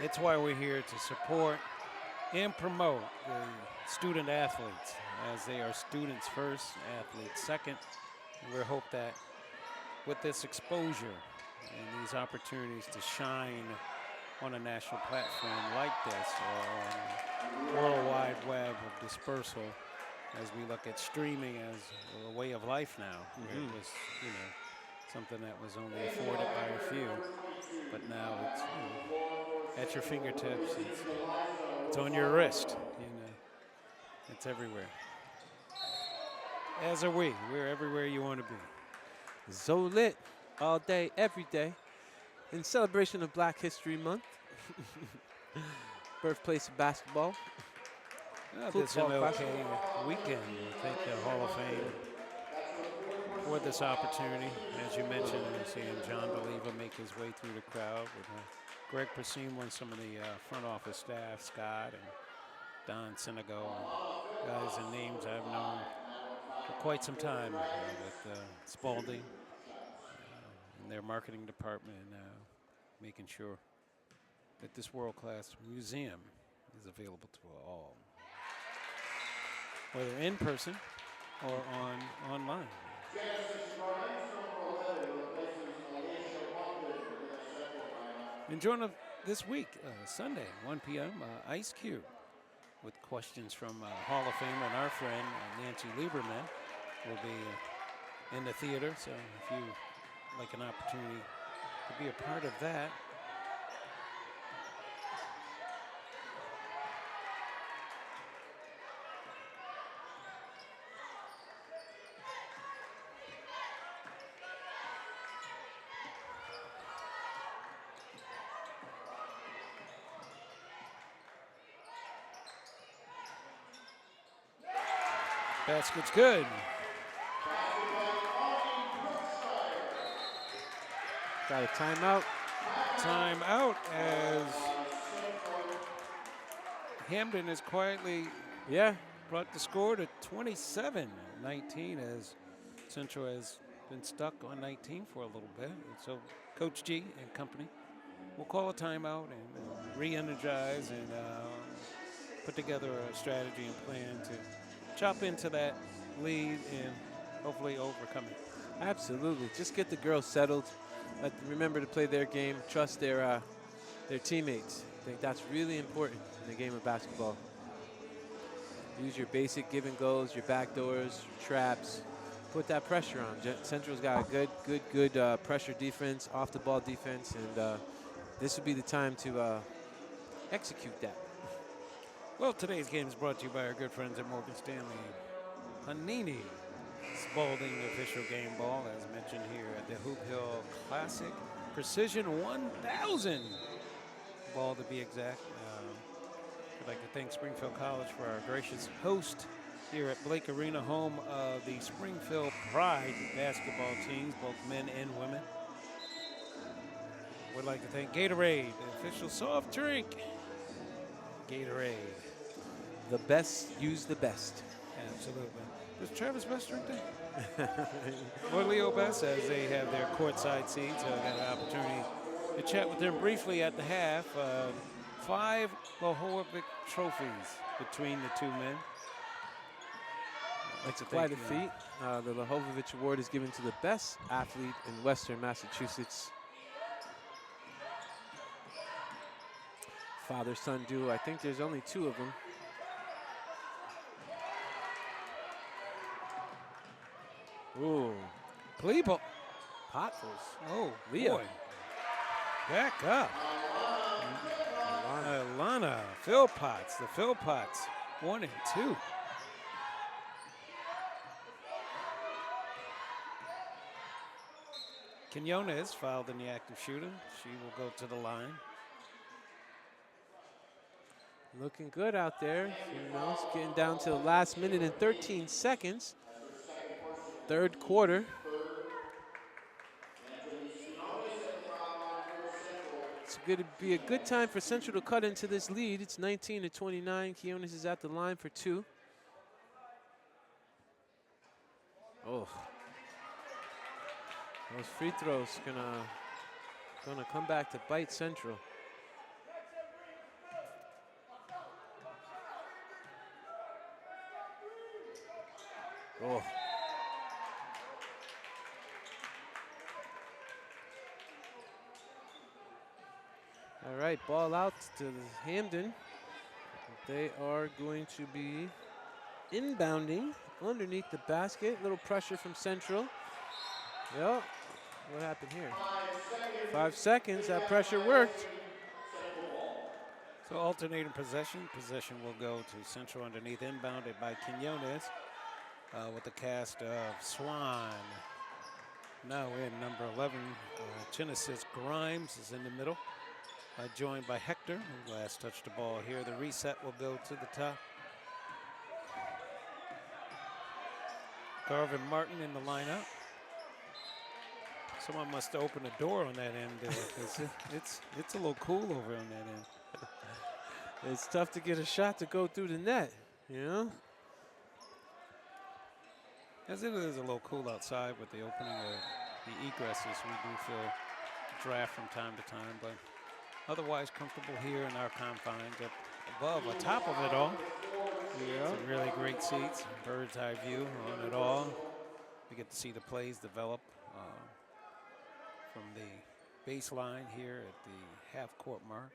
It's why we're here to support and promote the student athletes, as they are students first, athletes second. And we hope that with this exposure and these opportunities to shine on a national platform like this, or on a worldwide web of dispersal, as we look at streaming as a way of life now. It was, something that was only afforded by a few, but now it's at your fingertips. It's on your wrist. It's everywhere. As are we. We're everywhere you want to be. So lit all day, every day, in celebration of Black History Month. Birthplace of basketball. This MLK weekend, we thank the Hall of Fame for this opportunity. As you mentioned, we're seeing John Believa make his way through the crowd with Greg Persimmon and some of the front office staff, Scott and Don Senegal, guys and names I've known for quite some time with Spalding and their marketing department, making sure that this world-class museum is available to all, whether in person or online. And join us this week, Sunday, 1 p.m., Ice Cube, with questions from Hall of Famer and our friend Nancy Lieberman will be in the theater. So if you like an opportunity to be a part of that, Basket's good. Got a timeout. Timeout as Hamden has quietly brought the score to 27-19 as Central has been stuck on 19 for a little bit. And so Coach G and company will call a timeout and re-energize and put together a strategy and plan to chop into that lead and hopefully overcome it. Absolutely. Just get the girls settled. Let them remember to play their game. Trust their teammates. I think that's really important in the game of basketball. Use your basic give and goes, your back doors, your traps. Put that pressure on. Central's got a good pressure defense, off the ball defense, and this would be the time to execute that. Well, today's game is brought to you by our good friends at Morgan Stanley. Panini Spalding official game ball, as mentioned here at the Hoop Hill Classic. Precision 1000 ball to be exact. I'd like to thank Springfield College for our gracious host here at Blake Arena, home of the Springfield Pride basketball teams, both men and women. Would like to thank Gatorade, the official soft drink. Gatorade. The best use the best. Absolutely. Does Travis Best drink that? Or Leo Best, as they have their courtside seats. I got an opportunity to chat with them briefly at the half. 5 Lohovic trophies between the two men. That's quite a feat. The Lohovic Award is given to the best athlete in Western Massachusetts. Father-son duo. I think there's only 2 of them. Ooh. Klebo. Potfuls. Oh, Leo. boy. Back up. Alana. Philpotts. The Philpotts. 1 and 2. Quinones fouled in the active shooter. She will go to the line. Looking good out there. Quinones getting down to the last minute and 13 seconds. Third quarter. It's going to be a good time for Central to cut into this lead. It's 19-29. Quinones is at the line for 2. Oh. Those free throws gonna come back to bite Central. Oh. All right, ball out to Hamden. They are going to be inbounding underneath the basket. Little pressure from Central. Yep. What happened here? 5 seconds. That pressure worked. So alternating possession. Possession will go to Central underneath, inbounded by Quinones with the cast of Swan. Now in number 11, Genesis Grimes is in the middle, joined by Hector, who last touched the ball here. The reset will go to the top. Garvin Martin in the lineup. Someone must have opened a door on that end because it's a little cool over on that end. It's tough to get a shot to go through the net, you know? As it is a little cool outside with the opening of the egresses, we do feel draft from time to time, but otherwise comfortable here in our confines. Up above, on top of it all, some really great seats, bird's eye view on it all. We get to see the plays develop from the baseline here at the half-court mark.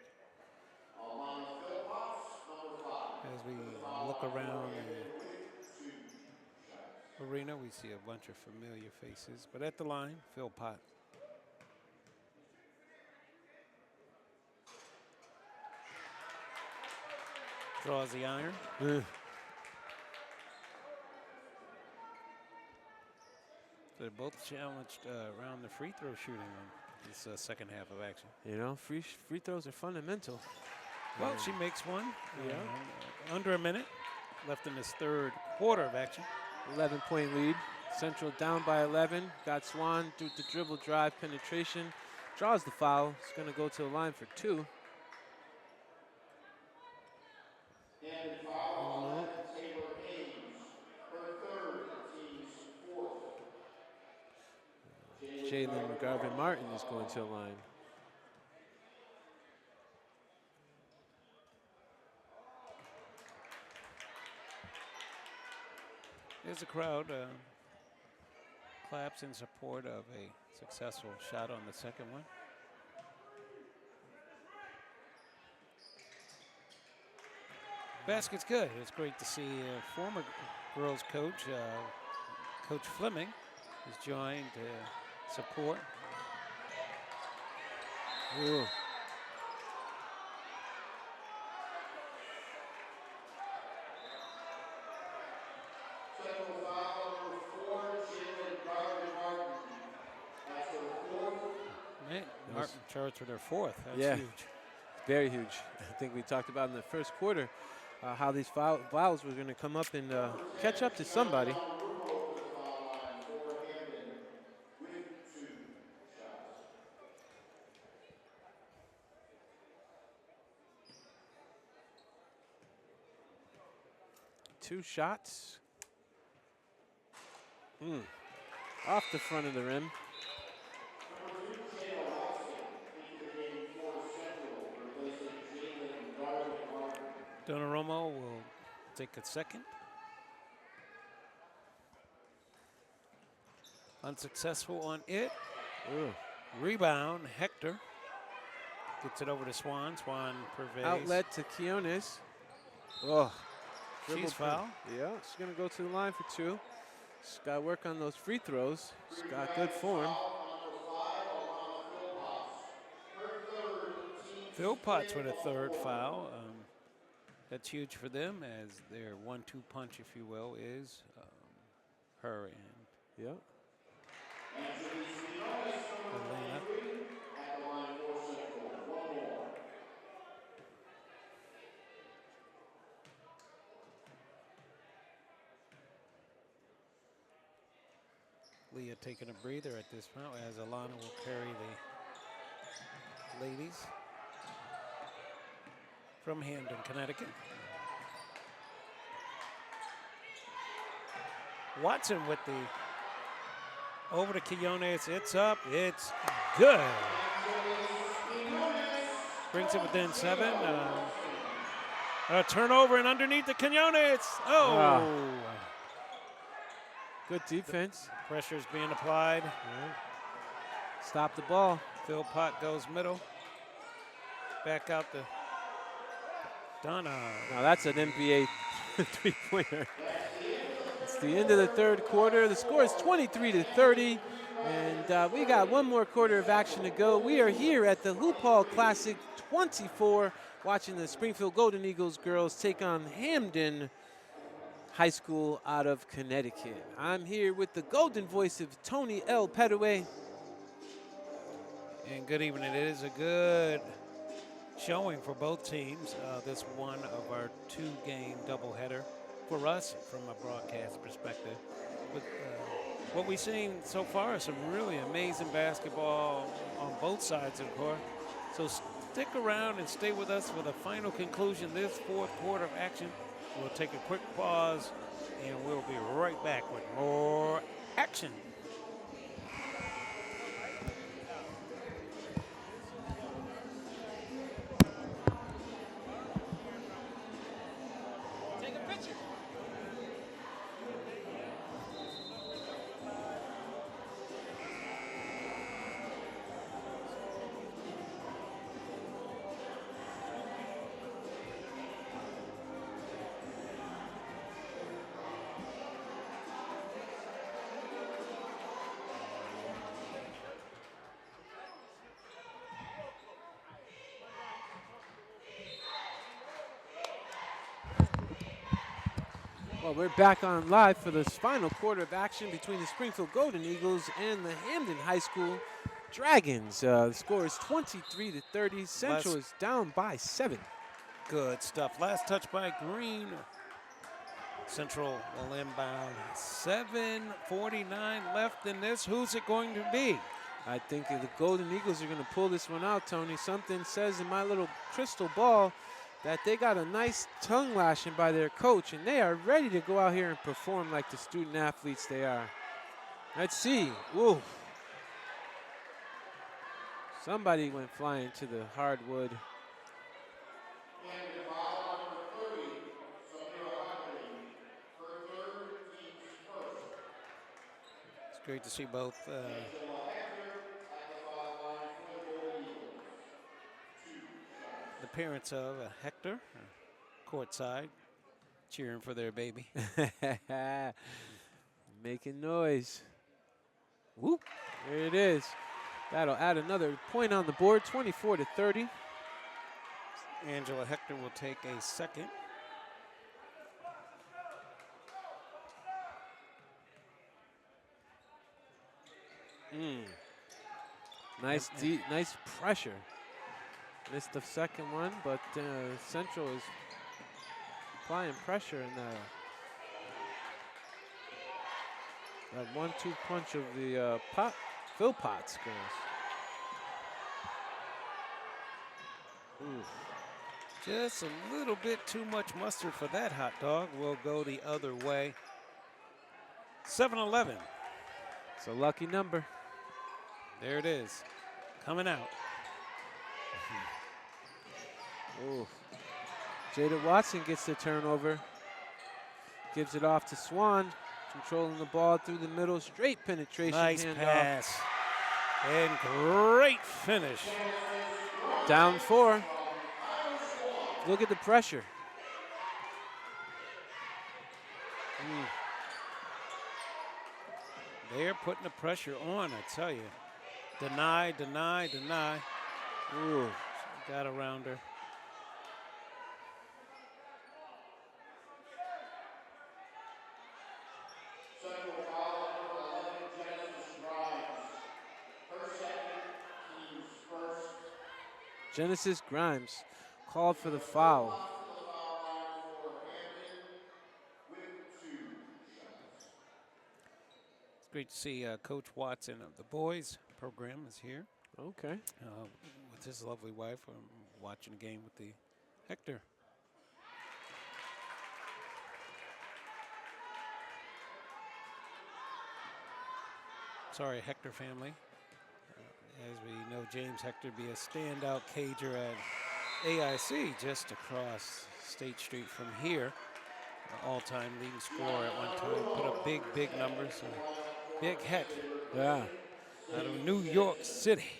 As we look around the arena, we see a bunch of familiar faces, but at the line, Philpott. Draws the iron. So they're both challenged around the free throw shooting in this second half of action. You know, free throws are fundamental. Well, she makes one. Under a minute. left in this third quarter of action. 11-point lead. Central down by 11. Got Swan through the dribble drive penetration. Draws the foul. It's going to go to the line for 2. No. Jalen McGarvin Martin is going to the line. There's a crowd claps in support of a successful shot on the second one. Basket's good. It's great to see former girls coach, Coach Fleming, has joined support. Ooh. Man, Martin charged for their 4th. That's Yeah. huge. Very huge. I think we talked about in the first quarter how these fouls were going to come up and catch up to somebody. Two shots. Off the front of the rim. Donnarumma will take a second. Unsuccessful on it. Ooh. Rebound, Hector. Gets it over to Swan. Swan pervades. Outlet to Quiones. Oh. She's foul. Yeah, she's going to go to the line for 2. She's got to work on those free throws. She's got good form. Phil Potts with a 3rd foul. That's huge for them, as their 1-2 punch, if you will, is her and yeah. Elena. Leah taking a breather at this point, as Alana will carry the ladies from Hamden, Connecticut. Watson with the over to Quiones. It's up. It's good. Brings it within 7. A turnover and underneath the Quiones. Oh. Good defense. Pressure's being applied. Yeah. Stop the ball. Phil Pott goes middle. Back out to Donna. Now that's an NBA three-pointer. It's the end of the third quarter. The score is 23-30, and we got one more quarter of action to go. We are here at the Hoop Hall Classic 24, watching the Springfield Golden Eagles girls take on Hamden High School out of Connecticut. I'm here with the golden voice of Tony L. Petaway. And good evening. It is a good showing for both teams. This one of our 2-game doubleheader for us from a broadcast perspective. But what we've seen so far is some really amazing basketball on both sides of the court. So stick around and stay with us for the final conclusion this 4th quarter of action. We'll take a quick pause, and we'll be right back with more action. Well, we're back on live for this final quarter of action between the Springfield Golden Eagles and the Hamden High School Dragons. The score is 23-30. Central is down by 7. Good stuff. Last touch by Green Central will inbound. 7:49 left in this. Who's it going to be? I think the Golden Eagles are going to pull this one out, Tony. Something says in my little crystal ball that they got a nice tongue lashing by their coach, and they are ready to go out here and perform like the student athletes they are. Let's see. Whoa. Somebody went flying to the hardwood. It's great to see both the parents of Hector courtside cheering for their baby. Making noise. Whoop. There it is. That'll add another point on the board, 24-30. Angela Hector will take a second. Nice, deep, nice pressure. Missed the second one, but Central is applying pressure in that 1-2 punch of the Philpotts girls. Just a little bit too much mustard for that hot dog. We'll go the other way. 7-11. It's a lucky number. There it is, coming out. Jada Watson gets the turnover. Gives it off to Swan. Controlling the ball through the middle. Straight penetration. Nice handoff. pass. And great finish. Down 4. Look at the pressure. They're putting the pressure on, I tell you. Deny, deny, deny. Ooh. Got around her. Genesis Grimes called for the foul. It's great to see Coach Watson of the boys program is here. Okay. With his lovely wife. I'm watching a game with the Hector. Sorry, Hector family. As we know, James Hector be a standout cager at AIC just across State Street from here. All-time leading scorer at one time. Put up big, big numbers. Big Heck. Yeah. Out of New York City.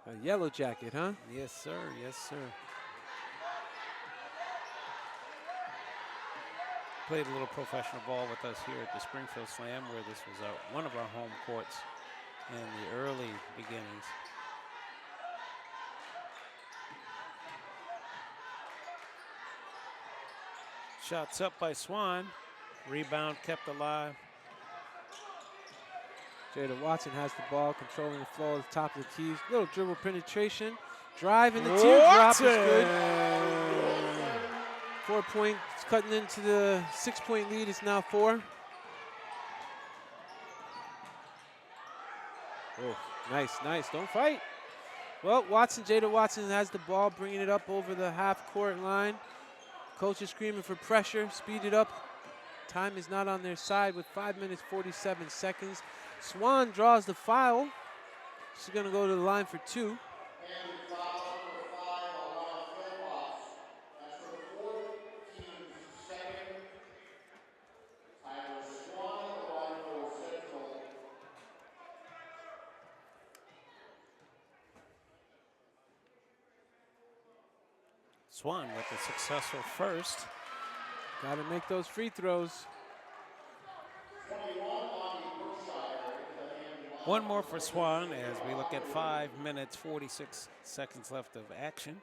A yellow jacket, huh? Yes, sir. Yes, sir. Played a little professional ball with us here at the Springfield Slam, where this was one of our home courts in the early beginnings. Shots up by Swan. Rebound kept alive. Jada Watson has the ball, controlling the flow at the top of the keys. Little dribble penetration. Drive in the teardrop is good. 4 points, cutting into the 6-point lead. It's now 4. Oh, nice, nice. Don't fight. Well, Jada Watson has the ball, bringing it up over the half-court line. Coach is screaming for pressure. Speed it up. Time is not on their side with 5 minutes, 47 seconds. Swan draws the foul. She's going to go to the line for 2. Swan with a successful first. Got to make those free throws. One more for Swan as we look at 5 minutes, 46 seconds left of action.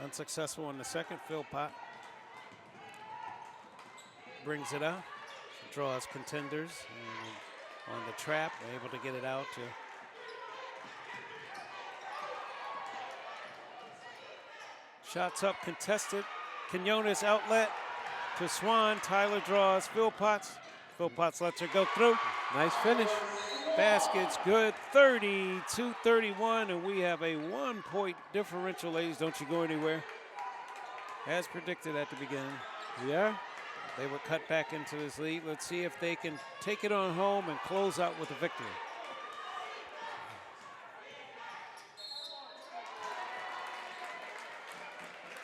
Unsuccessful in the second. Philpott brings it out, draws contenders on the trap, able to get it out to shots up, contested. Quinones outlet to Swan. Tyler draws Philpotts. Philpotts lets her go through. Nice finish. Basket's good, 32-31, and we have a 1-point differential, ladies. Don't you go anywhere. As predicted at the beginning. Yeah. They were cut back into this lead. Let's see if they can take it on home and close out with a victory.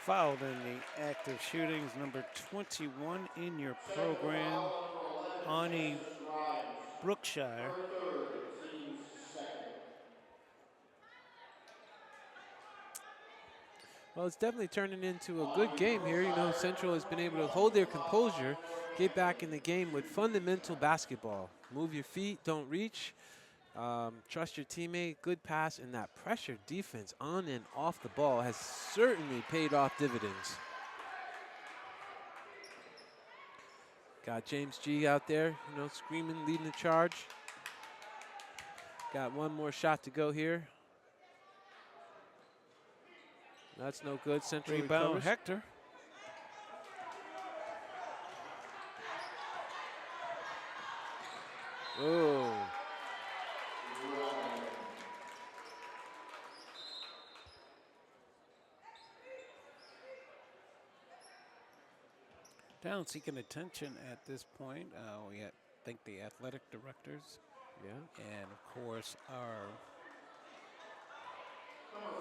Fouled in the act of shootings, number 21 in your program, Ani Brookshire. Well, it's definitely turning into a good game here. You know, Central has been able to hold their composure, get back in the game with fundamental basketball. Move your feet, don't reach, trust your teammate, good pass, and that pressure defense on and off the ball has certainly paid off dividends. Got James G out there, you know, screaming, leading the charge. Got one more shot to go here. That's no good. Central Rebound, recovers. Hector. Oh. Down seeking attention at this point. We thank the athletic directors. Yeah. And of course our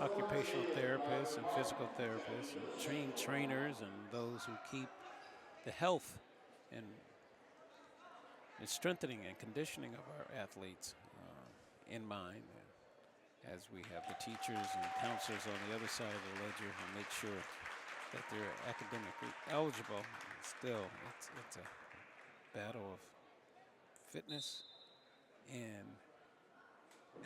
occupational therapists and physical therapists and trainers and those who keep the health and strengthening and conditioning of our athletes in mind, as we have the teachers and counselors on the other side of the ledger who make sure that they're academically eligible. Still, it's a battle of fitness and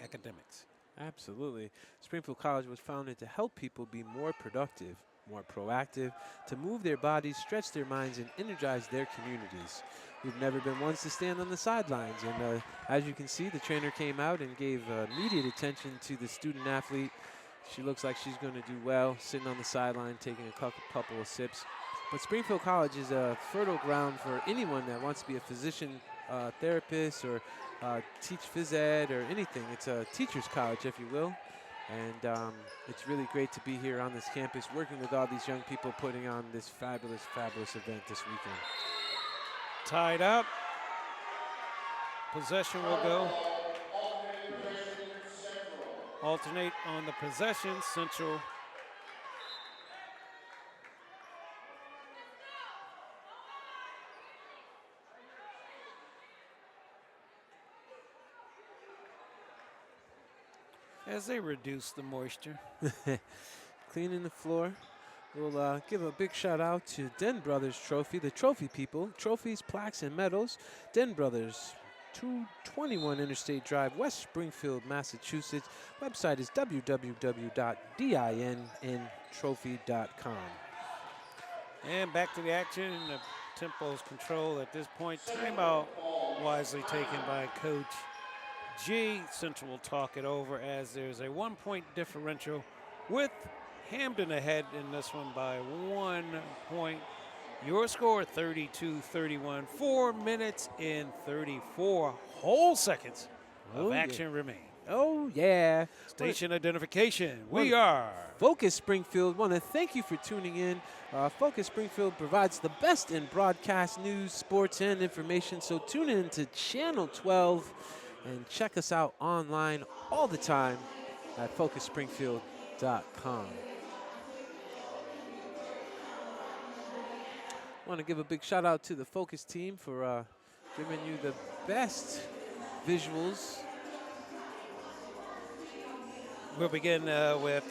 academics. Absolutely. Springfield College was founded to help people be more productive, more proactive, to move their bodies, stretch their minds, and energize their communities. We've never been ones to stand on the sidelines. And as you can see, the trainer came out and gave immediate attention to the student athlete. She looks like she's going to do well, sitting on the sideline, taking a couple of sips. But Springfield College is a fertile ground for anyone that wants to be a physician, therapist, or teach phys ed or anything. It's a teacher's college, if you will. And it's really great to be here on this campus, working with all these young people, putting on this fabulous, fabulous event this weekend. Tied up. Possession will go. Alternate on the possession. Central as they reduce the moisture. Cleaning the floor. We'll give a big shout out to Den Brothers Trophy, the trophy people, trophies, plaques, and medals. Den Brothers, 221 Interstate Drive, West Springfield, Massachusetts. Website is www.dinnntrophy.com. And back to the action. The tempo's control at this point. Timeout wisely taken by Coach G. Central will talk it over as there's a 1-point differential with Hamden ahead in this one by 1 point. Your score, 32-31. 4 minutes and 34 whole seconds of action remain. Oh, yeah. Station identification. We are Focus Springfield. Want to thank you for tuning in. Focus Springfield provides the best in broadcast news, sports, and information. So tune in to Channel 12 and check us out online all the time at focusspringfield.com. Want to give a big shout out to the Focus team for giving you the best visuals. We'll begin with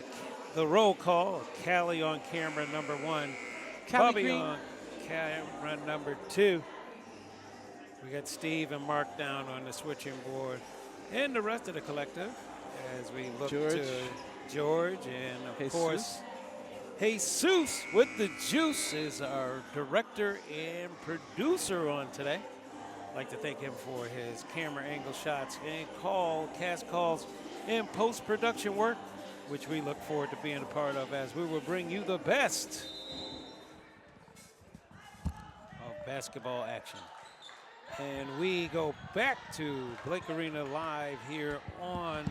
the roll call. Callie on camera number 1. Bobby Green on camera number 2. We got Steve and Mark down on the switching board. And the rest of the collective as we look to George and, of course, Jesus with the juice is our director and producer on today. I'd like to thank him for his camera angle shots and cast calls and post-production work, which we look forward to being a part of as we will bring you the best basketball action. And we go back to Blake Arena live here on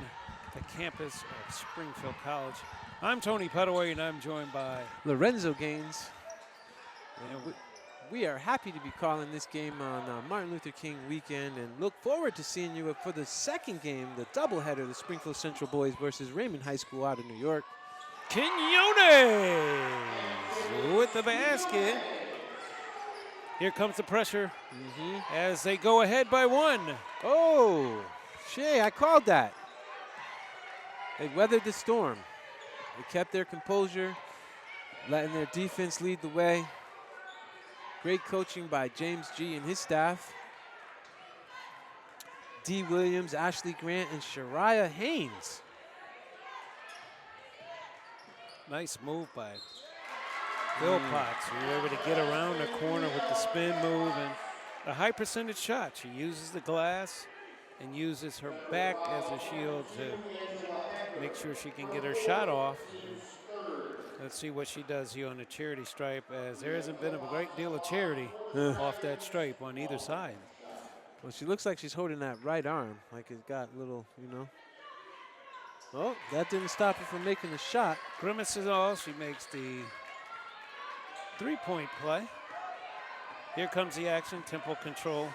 the campus of Springfield College. I'm Tony Pettaway, and I'm joined by Lorenzo Gaines. And we are happy to be calling this game on Martin Luther King weekend and look forward to seeing you for the second game, the doubleheader, the Springfield Central boys versus Raymond High School out of New York. Quinones with the basket. Here comes the pressure as they go ahead by 1. Oh, Shay, I called that. They weathered the storm. They kept their composure, letting their defense lead the way. Great coaching by James G. and his staff. D. Williams, Ashley Grant, and Shariah Haynes. Nice move by Phil Potts. We were able to get around the corner with the spin move and a high percentage shot. She uses the glass and uses her back as a shield to make sure she can get her shot off. Let's see what she does here on the charity stripe, as there hasn't been a great deal of charity off that stripe on either side. Well, she looks like she's holding that right arm, like it's got little, Oh, that didn't stop her from making the shot. Grimaces all, she makes the 3-point play. Here comes the action, tempo control.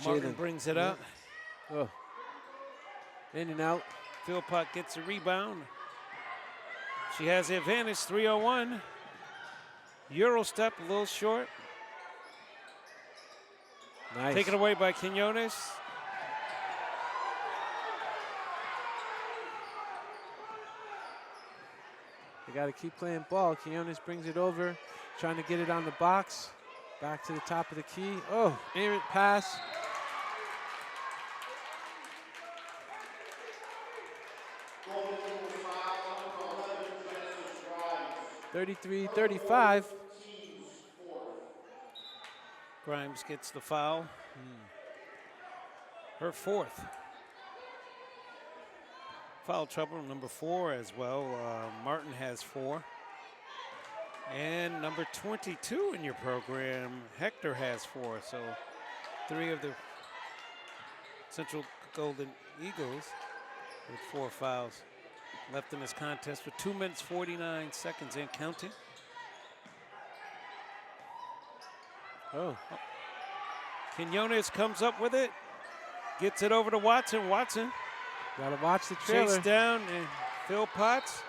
Martin brings it up. Oh. In and out. Philpott gets a rebound. She has the advantage, 3-on-1. Euro step, a little short. Nice. Taken away by Quinones. They got to keep playing ball. Quinones brings it over, trying to get it on the box. Back to the top of the key. Oh, errant pass. 33-35. Grimes gets the foul. Her 4th. Foul trouble, number 4 as well. Martin has 4. And number 22 in your program, Hector has 4. So 3 of the Central Golden Eagles with 4 fouls. Left in this contest with 2 minutes, 49 seconds and counting. Oh. Quinones comes up with it. Gets it over to Watson. Watson. Gotta watch the trailer. Chased down and Phil Potts.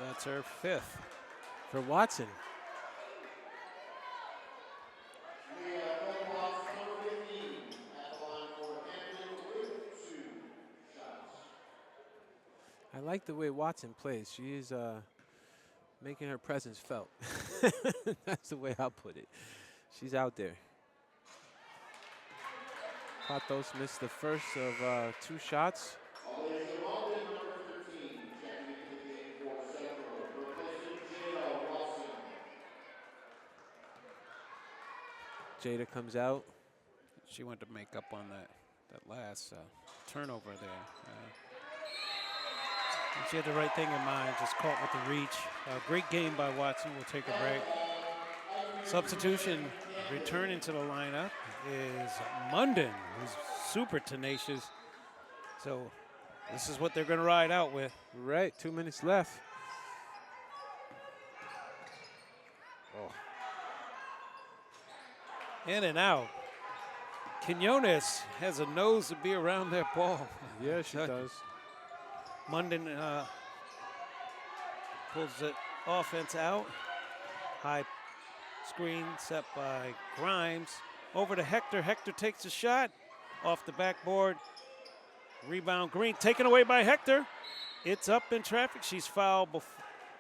That's her 5th. For Watson. I like the way Watson plays. She is making her presence felt. That's the way I'll put it. She's out there. Patos missed the first of 2 shots. Jada comes out. She went to make up on that last turnover there. She had the right thing in mind, just caught with the reach. Great game by Watson. We'll take a break. Substitution returning to the lineup is Munden, who's super tenacious. So this is what they're going to ride out with. Right, 2 minutes left. Oh. In and out. Quinones has a nose to be around that ball. Yeah, she does. Munden pulls the offense out. High screen set by Grimes. Over to Hector. Hector takes a shot off the backboard. Rebound Green taken away by Hector. It's up in traffic. She's fouled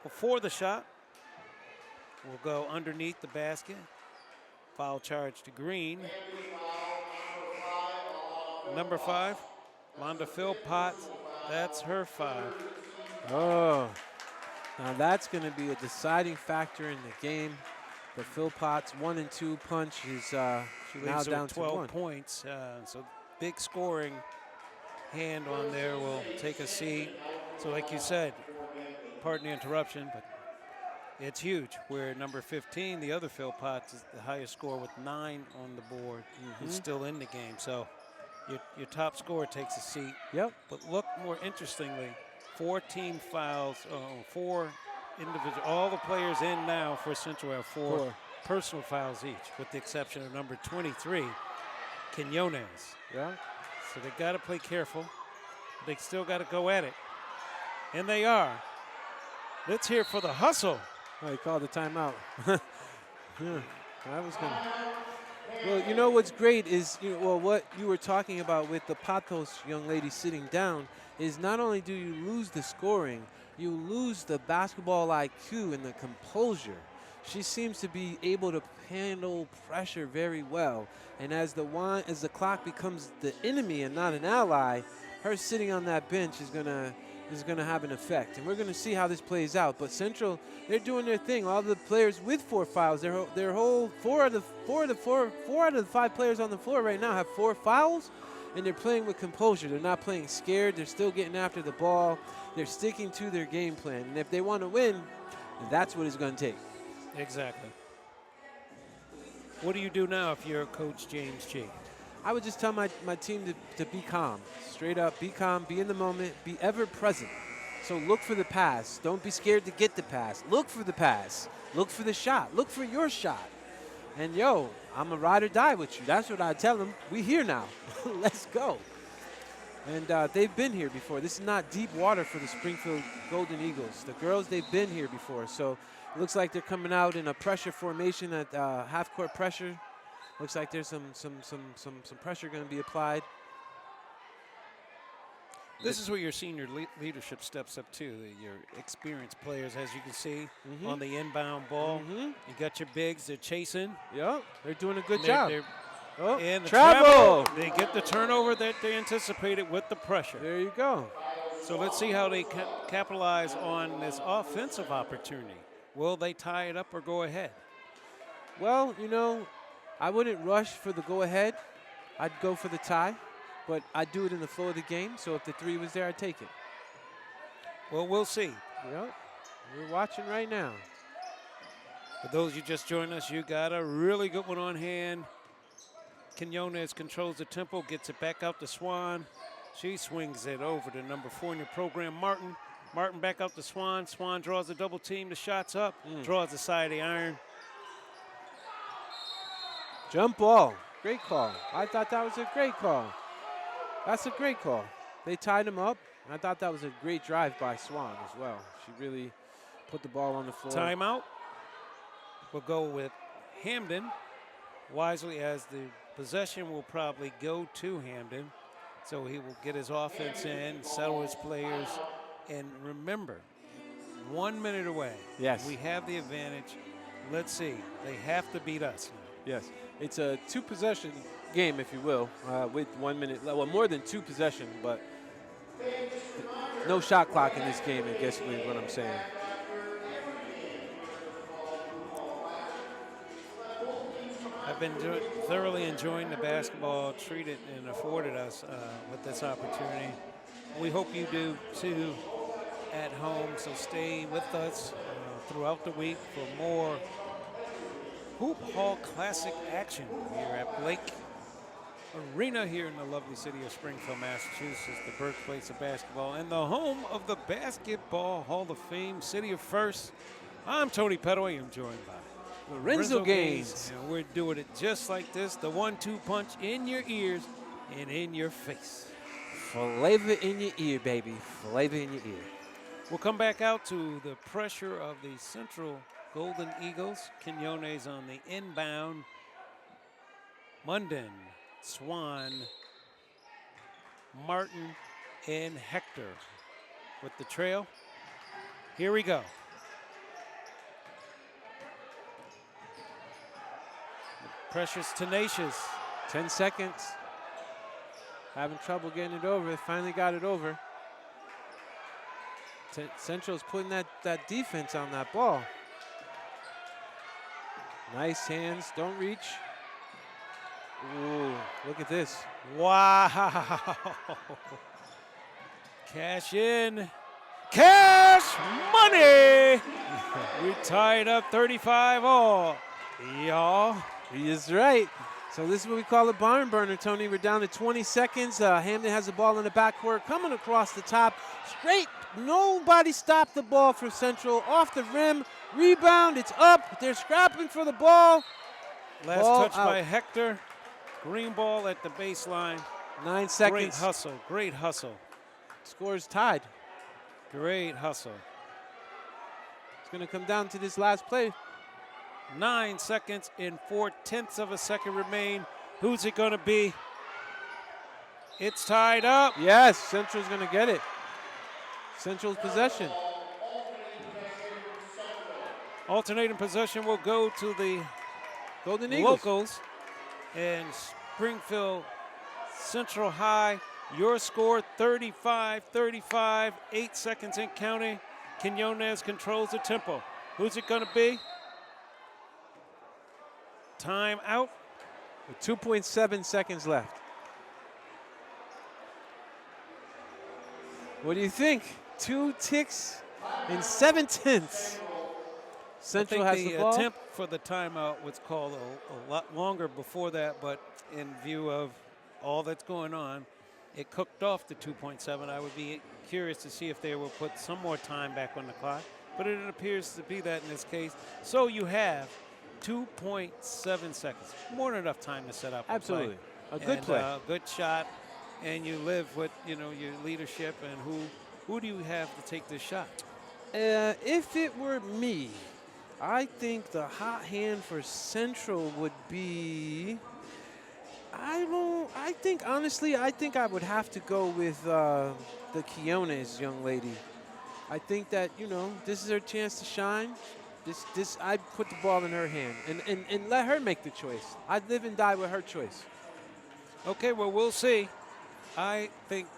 before the shot. Will go underneath the basket. Foul charge to Green. Number 5, Londa Philpott. That's her 5. Oh, Now that's going to be a deciding factor in the game. The Philpott's 1 and 2 punch is now Leaves her down with to 12 1. points. So big scoring hand on there will take a seat. So like you said, pardon the interruption, but it's huge. Where number 15, the other Philpott's, is the highest score with 9 on the board. Who's still in the game. So your top scorer takes a seat. Yep. But look more interestingly, 4 team fouls, 4 individual. All the players in now for Central have 4 personal fouls each, with the exception of number 23, Quinones. Yeah. So they got to play careful. They still got to go at it. And they are. Let's hear for the hustle. Oh, he called the timeout. Yeah, that was good. Well, you know what's great is, what you were talking about with the Patos young lady sitting down is not only do you lose the scoring, you lose the basketball IQ and the composure. She seems to be able to handle pressure very well. And as the clock becomes the enemy and not an ally, her sitting on that bench is gonna have an effect. And we're gonna see how this plays out. But Central, they're doing their thing. All the players with 4 fouls, their whole 4 out of the 5 players on the floor right now have 4 fouls, and they're playing with composure. They're not playing scared. They're still getting after the ball. They're sticking to their game plan. And if they want to win, that's what it's going to take. Exactly. What do you do now if you're Coach James G? I would just tell my team to be calm. Straight up, be calm, be in the moment, be ever present. So look for the pass. Don't be scared to get the pass. Look for the pass. Look for the shot. Look for your shot. And, I'm a ride or die with you. That's what I tell them. We here now. Let's go. And they've been here before. This is not deep water for the Springfield Golden Eagles. The girls, they've been here before. So it looks like they're coming out in a pressure formation at half-court pressure. Looks like there's some pressure going to be applied. This is where your senior leadership steps up too. Your experienced players, as you can see, on the inbound ball. You got your bigs, they're chasing. Yep, they're doing a good job. And the travel. They get the turnover that they anticipated with the pressure. There you go. So let's see how they capitalize on this offensive opportunity. Will they tie it up or go ahead? Well, I wouldn't rush for the go-ahead. I'd go for the tie, but I'd do it in the flow of the game. So if the 3 was there, I'd take it. Well, we'll see. Yep, we're watching right now. For those you just joined us, you got a really good one on hand. Quinones controls the tempo, gets it back out to Swan. She swings it over to number 4 in your program, Martin. Martin back out to Swan. Swan draws a double team. The shot's up. Draws the side of the iron. Jump ball. Great call. I thought that was a great call. That's a great call. They tied him up. I thought that was a great drive by Swan as well. She really put the ball on the floor. Timeout. We'll go with Hamden. Wisely, as the possession will probably go to Hamden. So he will get his offense in, settle his players. And remember, 1 minute away. Yes. We have the advantage. Let's see. They have to beat us now. Yes. It's a 2-possession game, if you will, with 1 minute. Well, more than 2 possession, but no shot clock in this game, I guess is what I'm saying. I've been thoroughly enjoying the basketball treated and afforded us with this opportunity. We hope you do too at home. So stay with us throughout the week for more Hoop Hall Classic action here at Blake Arena here in the lovely city of Springfield, Massachusetts, the birthplace of basketball and the home of the Basketball Hall of Fame, City of First. I'm Tony Petaway. I'm joined by Lorenzo Gaines. And we're doing it just like this, the 1-2 punch in your ears and in your face. Flavor in your ear, baby. Flavor in your ear. We'll come back out to the pressure of the Central Golden Eagles. Quinones on the inbound. Munden, Swan, Martin, and Hector with the trail. Here we go. The pressure's tenacious. 10 seconds. Having trouble getting it over. Finally got it over. Central's putting that defense on that ball. Nice hands, don't reach. Ooh, look at this. Wow. Cash in. Cash money. We tied up 35 all. Y'all. He is right. So this is what we call a barn burner, Tony. We're down to 20 seconds. Hamden has the ball in the backcourt, coming across the top. Straight. Nobody stopped the ball for Central. Off the rim. Rebound. It's up. They're scrapping for the ball. Last ball touch out by Hector. Green ball at the baseline. 9 seconds. Great hustle. Great hustle. Scores tied. Great hustle. It's going to come down to this last play. 9 seconds and 4/10 of a second remain. Who's it going to be? It's tied up. Yes, Central's going to get it. Central's possession. Alternating possession will go to the Golden Eagles. locals. And Springfield Central High, your score 35-35, 8 seconds and counting. Quinones controls the tempo. Who's it going to be? Time out. With 2.7 seconds left. What do you think? 2 ticks and 7/10. Central I has think the the ball. attempt for the timeout was called a lot longer before that, but in view of all that's going on, it cooked off the 2.7. I would be curious to see if they will put some more time back on the clock, but it appears to be that in this case. So you have 2.7 seconds, more than enough time to set up. Absolutely, a good play, a good shot, and you live with your leadership. And who do you have to take this shot? If it were me, I think the hot hand for Central would be. Honestly, I think I would have to go with the Quinones young lady. I think that, this is her chance to shine. I put the ball in her hand and let her make the choice. I'd live and die with her choice. Okay, well, we'll see. I think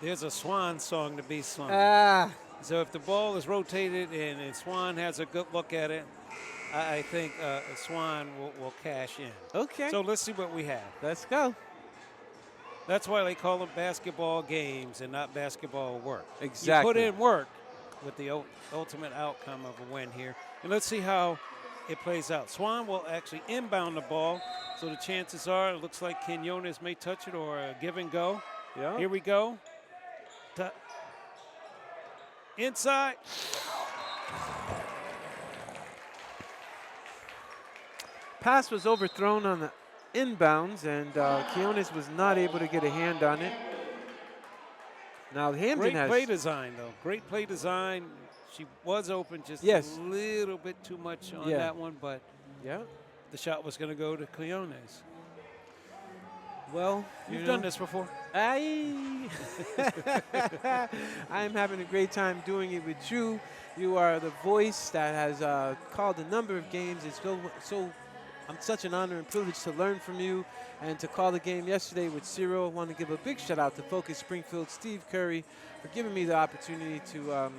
there's a Swan song to be sung. So if the ball is rotated and Swan has a good look at it, I think Swan will cash in. Okay. So let's see what we have. Let's go. That's why they call them basketball games and not basketball work. Exactly. You put in work with the ultimate outcome of a win here. And let's see how it plays out. Swan will actually inbound the ball. So the chances are it looks like Quinones may touch it or a give and go. Yeah. Here we go. Inside. Pass was overthrown on the inbounds, and Quinones was not able to get a hand on it. Now Hamden Great play design, though. Great play design. She was open just a little bit too much on that one, but the shot was going to go to Quinones. Well, you've done this before. I'm having a great time doing it with you. You are the voice that has called a number of games. It's I'm such an honor and privilege to learn from you and to call the game yesterday with Ciro. I want to give a big shout out to Focus Springfield, Steve Curry, for giving me the opportunity to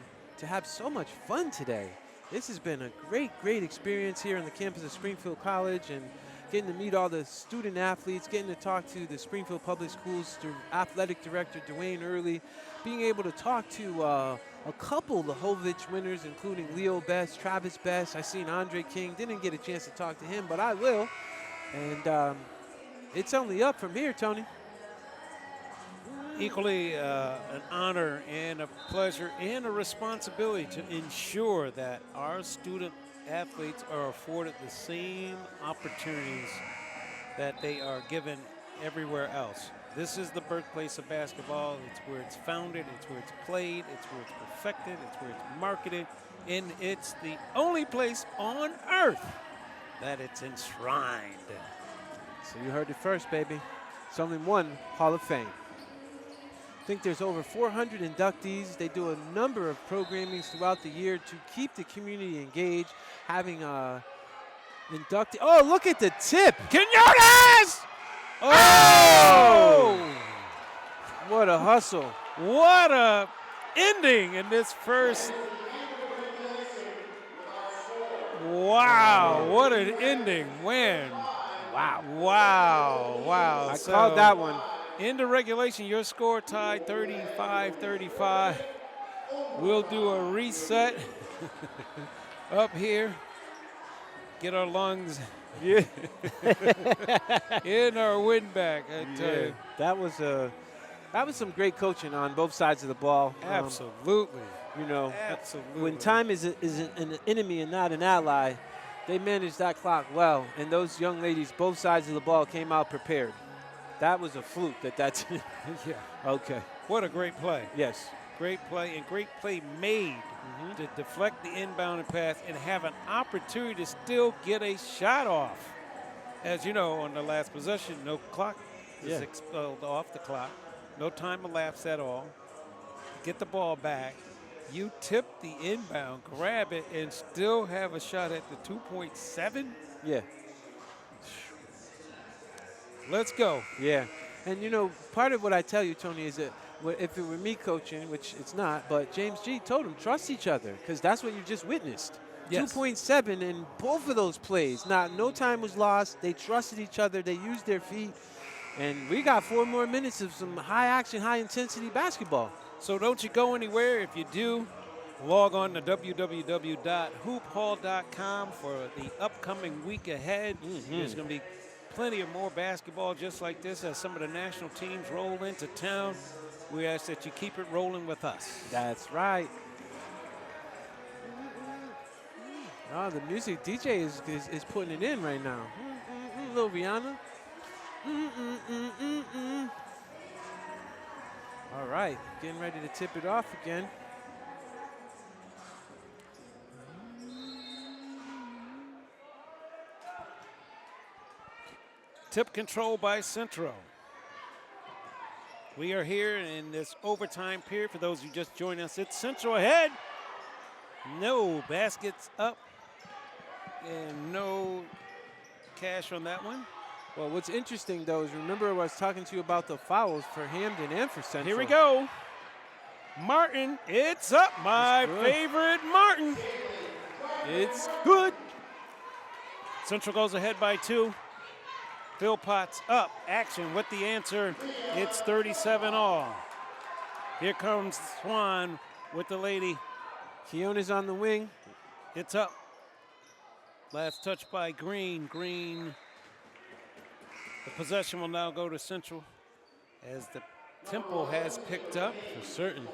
have so much fun today. This has been a great experience here on the campus of Springfield College, and getting to meet all the student athletes, getting to talk to the Springfield Public Schools athletic director, Dwayne Early, being able to talk to a couple Lahovich winners, including Leo Best, Travis Best. I seen Andre King. Didn't get a chance to talk to him, but I will. And it's only up from here, Tony. Equally an honor and a pleasure and a responsibility to ensure that our student athletes are afforded the same opportunities that they are given everywhere else. This is the birthplace of basketball. It's where it's founded, it's where it's played, it's where it's perfected, it's where it's marketed, and it's the only place on earth that it's enshrined. So you heard it first, baby. It's only one Hall of Fame. I think there's over 400 inductees. They do a number of programmings throughout the year to keep the community engaged, having inductee. Oh, look at the tip. Quinones! Oh! What a hustle. What a ending in this first. Wow, what an ending win. Wow. Wow, wow. I So, called that one. into regulation, your score tied 35-35. We'll do a reset up here. Get our lungs Yeah. in our win back. I tell you. That was some great coaching on both sides of the ball. Absolutely. You know, Absolutely. when time is an enemy and not an ally, they managed that clock well. And those young ladies, both sides of the ball, came out prepared. That was a fluke that's Yeah. okay. What a great play. Yes. Great play, and great play made to deflect the inbound pass and have an opportunity to still get a shot off. As you know, on the last possession, no clock is expelled off the clock. No time elapsed at all. Get the ball back. You tip the inbound, grab it, and still have a shot at the 2.7? Yeah. Let's go. Yeah. And, you know, part of what I tell you, Tony, is that if it were me coaching, which it's not, but James G told him, trust each other, because that's what you just witnessed. Yes. 2.7 in both of those plays. No time was lost. They trusted each other. They used their feet. And we got 4 more minutes of some high-action, high-intensity basketball. So don't you go anywhere. If you do, log on to www.hoophall.com for the upcoming week ahead. There's going to be plenty of more basketball just like this as some of the national teams roll into town. We ask that you keep it rolling with us. That's right. Oh, the music DJ is putting it in right now. Little Rihanna. All right, getting ready to tip it off again. Tip control by Centro. We are here in this overtime period. For those who just joined us, it's Central ahead. No baskets up and no cash on that one. Well, what's interesting, though, is remember I was talking to you about the fouls for Hamden and for Central. Here we go. Martin, it's up. My favorite Martin. It's good. Central goes ahead by 2. Philpott's up. Action with the answer. It's 37 all. Here comes Swan with the lady. Keona's on the wing. It's up. Last touch by Green. Green. The possession will now go to Central as the tempo has picked up. For certain.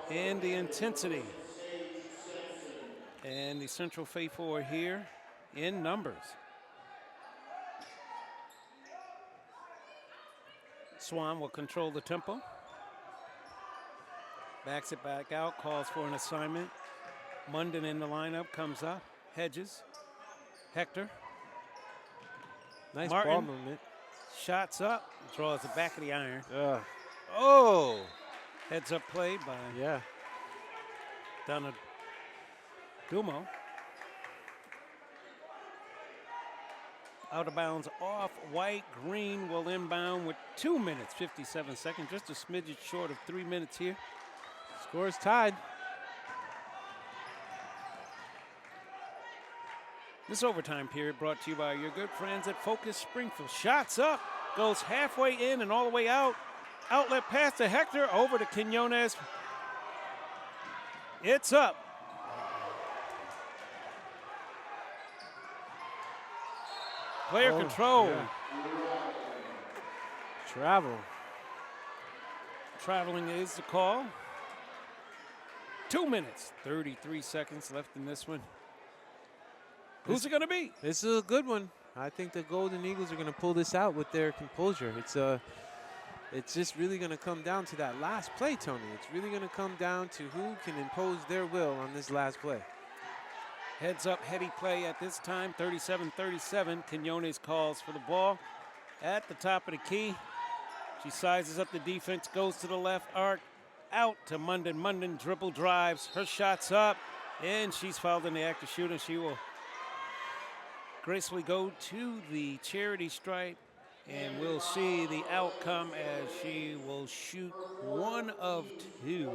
And the intensity. And the Central faithful are here in numbers. Swan will control the tempo. Backs it back out, calls for an assignment. Munden in the lineup, comes up. Hedges. Hector. Nice Martin. ball movement. Shots up, draws the back of the iron. Oh! Heads up play by Donna Dumo. Out of bounds off White. Green will inbound with 2 minutes, 57 seconds. Just a smidget short of 3 minutes here. Score is tied. This overtime period brought to you by your good friends at Focus Springfield. Shots up, goes halfway in and all the way out. Outlet pass to Hector, over to Quinones. It's up. Player control. Yeah. Travel. Traveling is the call. 2 minutes, 33 seconds left in this one. Who's it going to be? This is a good one. I think the Golden Eagles are going to pull this out with their composure. It's just really going to come down to that last play, Tony. It's really going to come down to who can impose their will on this last play. Heads up, heady play at this time, 37-37. Quinones calls for the ball at the top of the key. She sizes up the defense, goes to the left arc, out to Munden. Munden dribble drives, her shot's up, and she's fouled in the act of shooting. She will gracefully go to the charity stripe, and we'll see the outcome as she will shoot 1 of 2.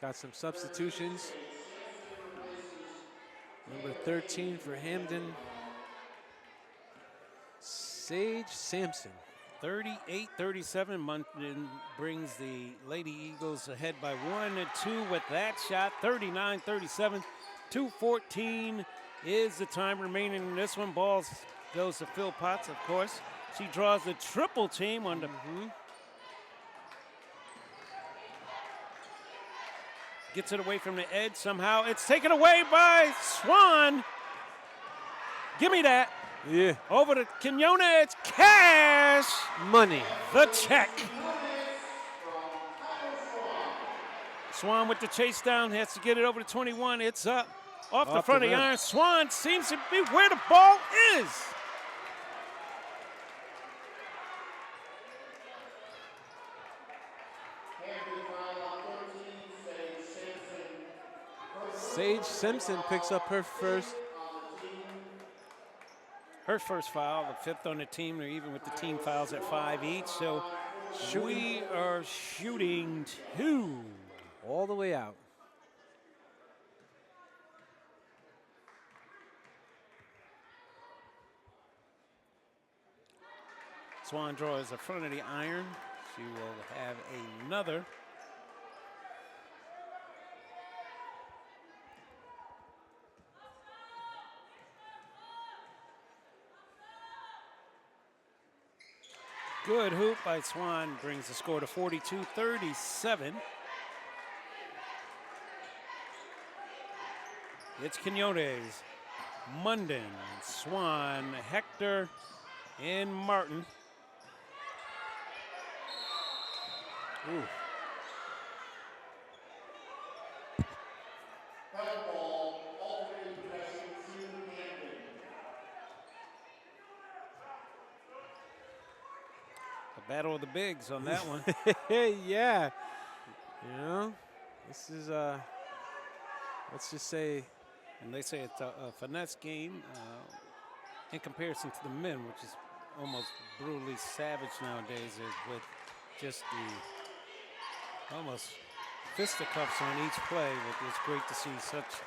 Got some substitutions. Number 13 for Hamden, Sage Sampson. 38-37. Munden brings the Lady Eagles ahead by 1 and 2 with that shot. 39-37. 2:14 is the time remaining in this one. Ball goes to Phil Potts, of course. She draws the triple team on the. Gets it away from the edge somehow. It's taken away by Swan. Give me that. Yeah. Over to Quinones. It's cash. Money. The check. Swan with the chase down. Has to get it over to 21. It's up. Off the front of the iron. Swan seems to be where the ball is. Sage Simpson picks up her first. Her first foul, the 5th on the team. They're even with the team fouls at 5 each. So we are shooting 2. All the way out. Swan draws the front of the iron. She will have another. Good hoop by Swan brings the score to 42-37. It's Quinones, Munden, Swan, Hector, and Martin. Ooh. Battle of the bigs on that one. Yeah. You know, this is, let's just say. And they say it's a finesse game in comparison to the men, which is almost brutally savage nowadays with just the almost fisticuffs on each play. But it's great to see such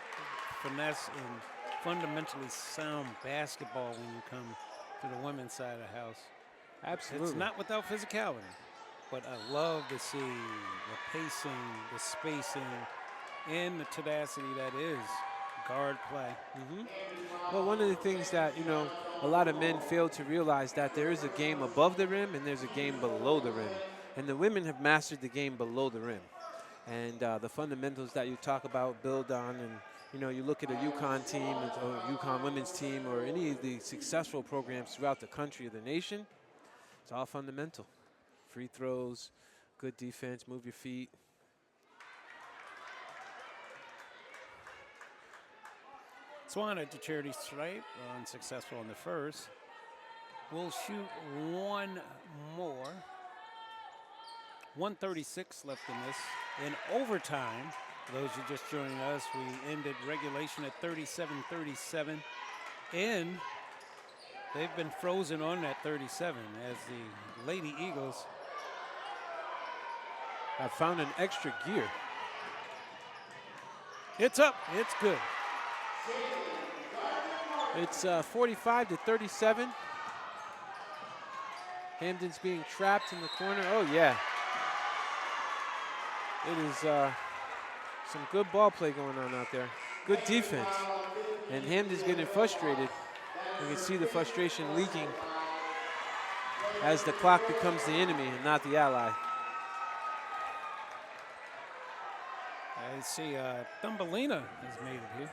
finesse and fundamentally sound basketball when you come to the women's side of the house. Absolutely. It's not without physicality, but I love to see the pacing, the spacing, and the tenacity that is guard play. Well, one of the things that, you know, a lot of men fail to realize that there is a game above the rim and there's a game below the rim. And the women have mastered the game below the rim. And the fundamentals that you talk about build on, and, you know, you look at a UConn team or UConn women's team or any of the successful programs throughout the country or the nation, it's all fundamental. Free throws, good defense, move your feet. Swan at the charity stripe, unsuccessful in the first. We'll shoot one more. 1:36 left in this. In overtime, for those who just joining us, we ended regulation at 37-37. And they've been frozen on that 37 as the Lady Eagles have found an extra gear. It's up, it's good. It's 45-37. Hamden's being trapped in the corner. Oh, yeah. It is some good ball play going on out there. Good defense. And Hamden's getting frustrated. You can see the frustration leaking as the clock becomes the enemy and not the ally. I see Thumbelina has made it here.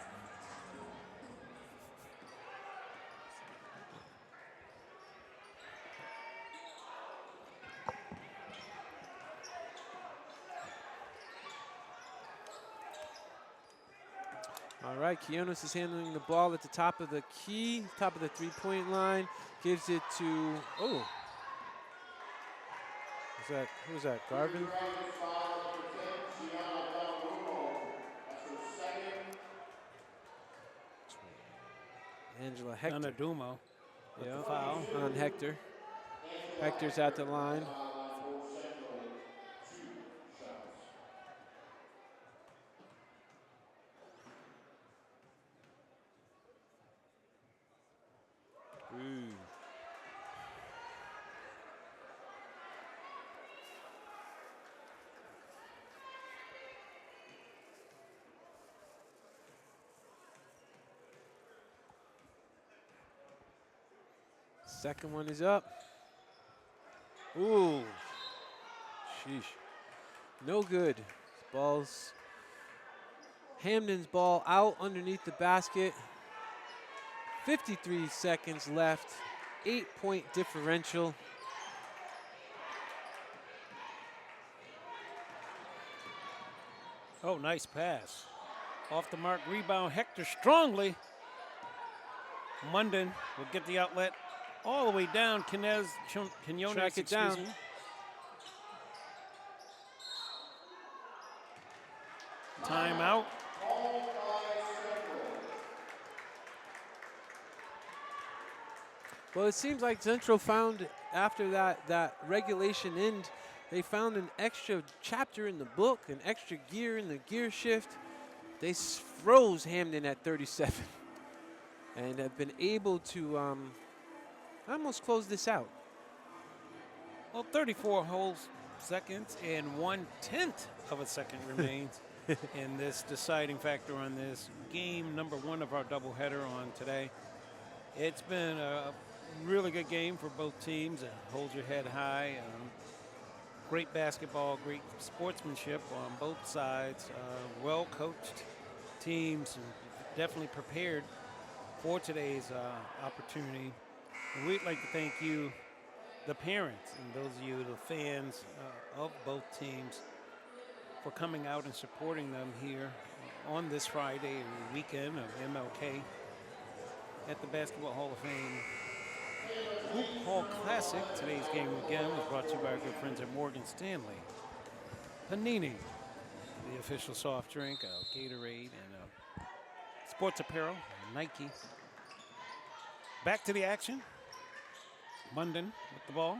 All right, Quinones is handling the ball at the top of the key, top of the three-point line. Gives it to, oh. Who's that, Garvin? Angela Hector. Dumo. Yeah, foul on Hector. Hector's at the line. Second one is up. Ooh. Sheesh. No good. Ball's Hamden's ball out underneath the basket. 53 seconds left. 8-point differential. Oh, nice pass. Off the mark, rebound, Hector strongly. Munden will get the outlet all the way down. Quinones, Track it down. Me. Timeout. Well, it seems like Central found after that regulation end, they found an extra chapter in the book, an extra gear in the gear shift. They froze Hamden at 37 and have been able to almost close this out. Well, 34 whole seconds and 1/10 of a second remains in this deciding factor on this game number 1 of our doubleheader on today. It's been a really good game for both teams. Hold your head high. Great basketball, great sportsmanship on both sides. Well-coached teams, and definitely prepared for today's opportunity. And we'd like to thank you, the parents, and those of you, the fans of both teams, for coming out and supporting them here on this Friday and weekend of MLK at the Basketball Hall of Fame Hoop Hall Classic. Today's game again was brought to you by our good friends at Morgan Stanley. Panini, the official soft drink, Gatorade, and sports apparel, Nike. Back to the action. Munden with the ball.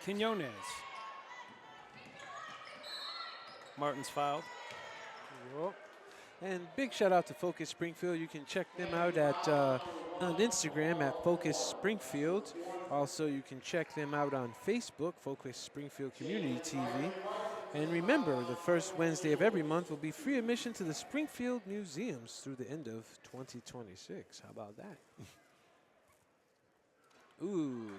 Quinones. Martin's fouled. Yep. And big shout out to Focus Springfield. You can check them out at on Instagram at Focus Springfield. Also, you can check them out on Facebook, Focus Springfield Community TV. And remember, the first Wednesday of every month will be free admission to the Springfield Museums through the end of 2026. How about that? Ooh.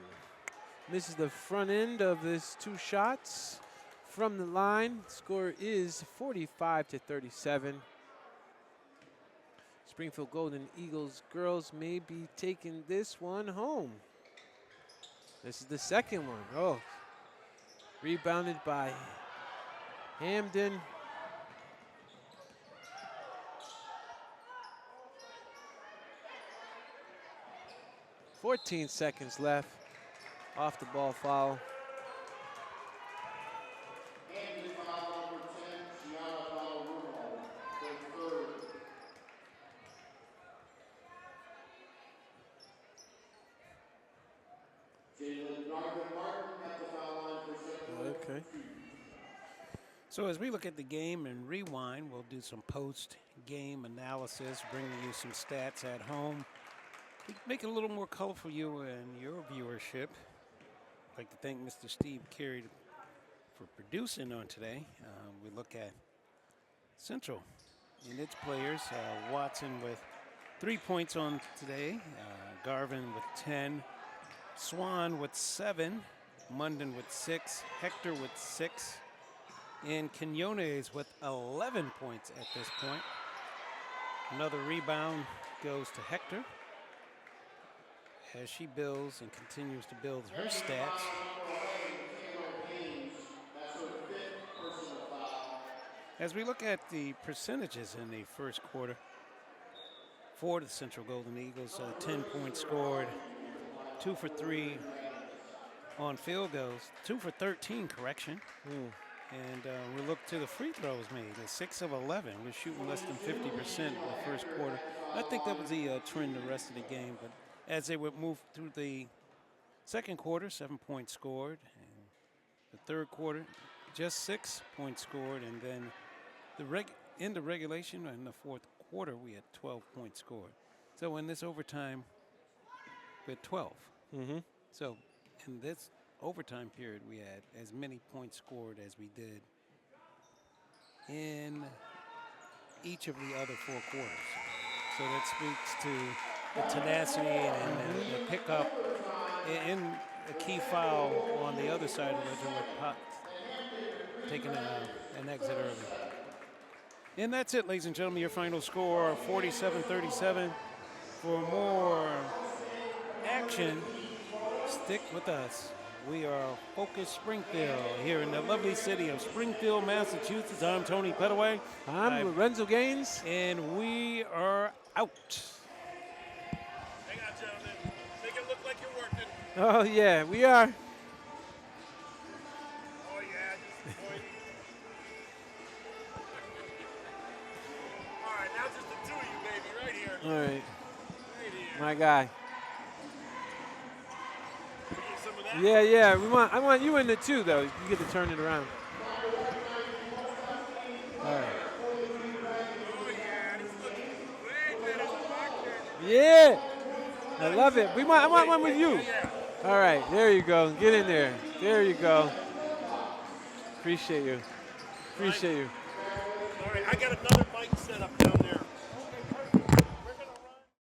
Misses the front end of this 2 shots from the line. Score is 45-37. Springfield Golden Eagles girls may be taking this one home. This is the second one. Oh, rebounded by Hamden. "14 seconds left. Off the ball foul. Okay. So as we look at the game and rewind, we'll do some post-game analysis, bringing you some stats at home. Make it a little more colorful for you and your viewership. I'd like to thank Mr. Steve Carey for producing on today. We look at Central and its players. Watson with 3 points on today. Garvin with 10. Swan with 7. Munden with 6. Hector with 6. And Quinones with 11 points at this point. Another rebound goes to Hector as she builds and continues to build her stats. As we look at the percentages in the first quarter for the Central Golden Eagles, 10 points scored, 2 for 3 on field goals, 2 for 13, correction. And we look to the free throws made, 6 of 11. We're shooting less than 50% in the first quarter. I think that was the trend the rest of the game, but as they would move through the second quarter, 7 points scored. And the third quarter, just 6 points scored. And then in the regulation in the fourth quarter, we had 12 points scored. So in this overtime, we had 12. So in this overtime period, we had as many points scored as we did in each of the other 4 quarters. So that speaks to the tenacity and the pickup in a key foul on the other side of the ledger with Potts taking an exit early. And that's it, ladies and gentlemen, your final score, 47-37. For more action, stick with us. We are Focus Springfield here in the lovely city of Springfield, Massachusetts. I'm Tony Pettaway. I'm Lorenzo Gaines. And we are out. Hang on, gentlemen. Make it look like you're working. Oh, yeah, we are. Oh, yeah, just avoid. All right, now just the two of you, baby, right here. All right, Right here. my guy. Can we get some of that? Yeah, yeah. I want you in the two, though. You get to turn it around. All right. Oh, yeah, this looks way better than back there. Yeah, I love it. I want one with you. Yeah. All right, there you go. Get in there. There you go. Appreciate you. Appreciate you. All right, I got another mic set up down there.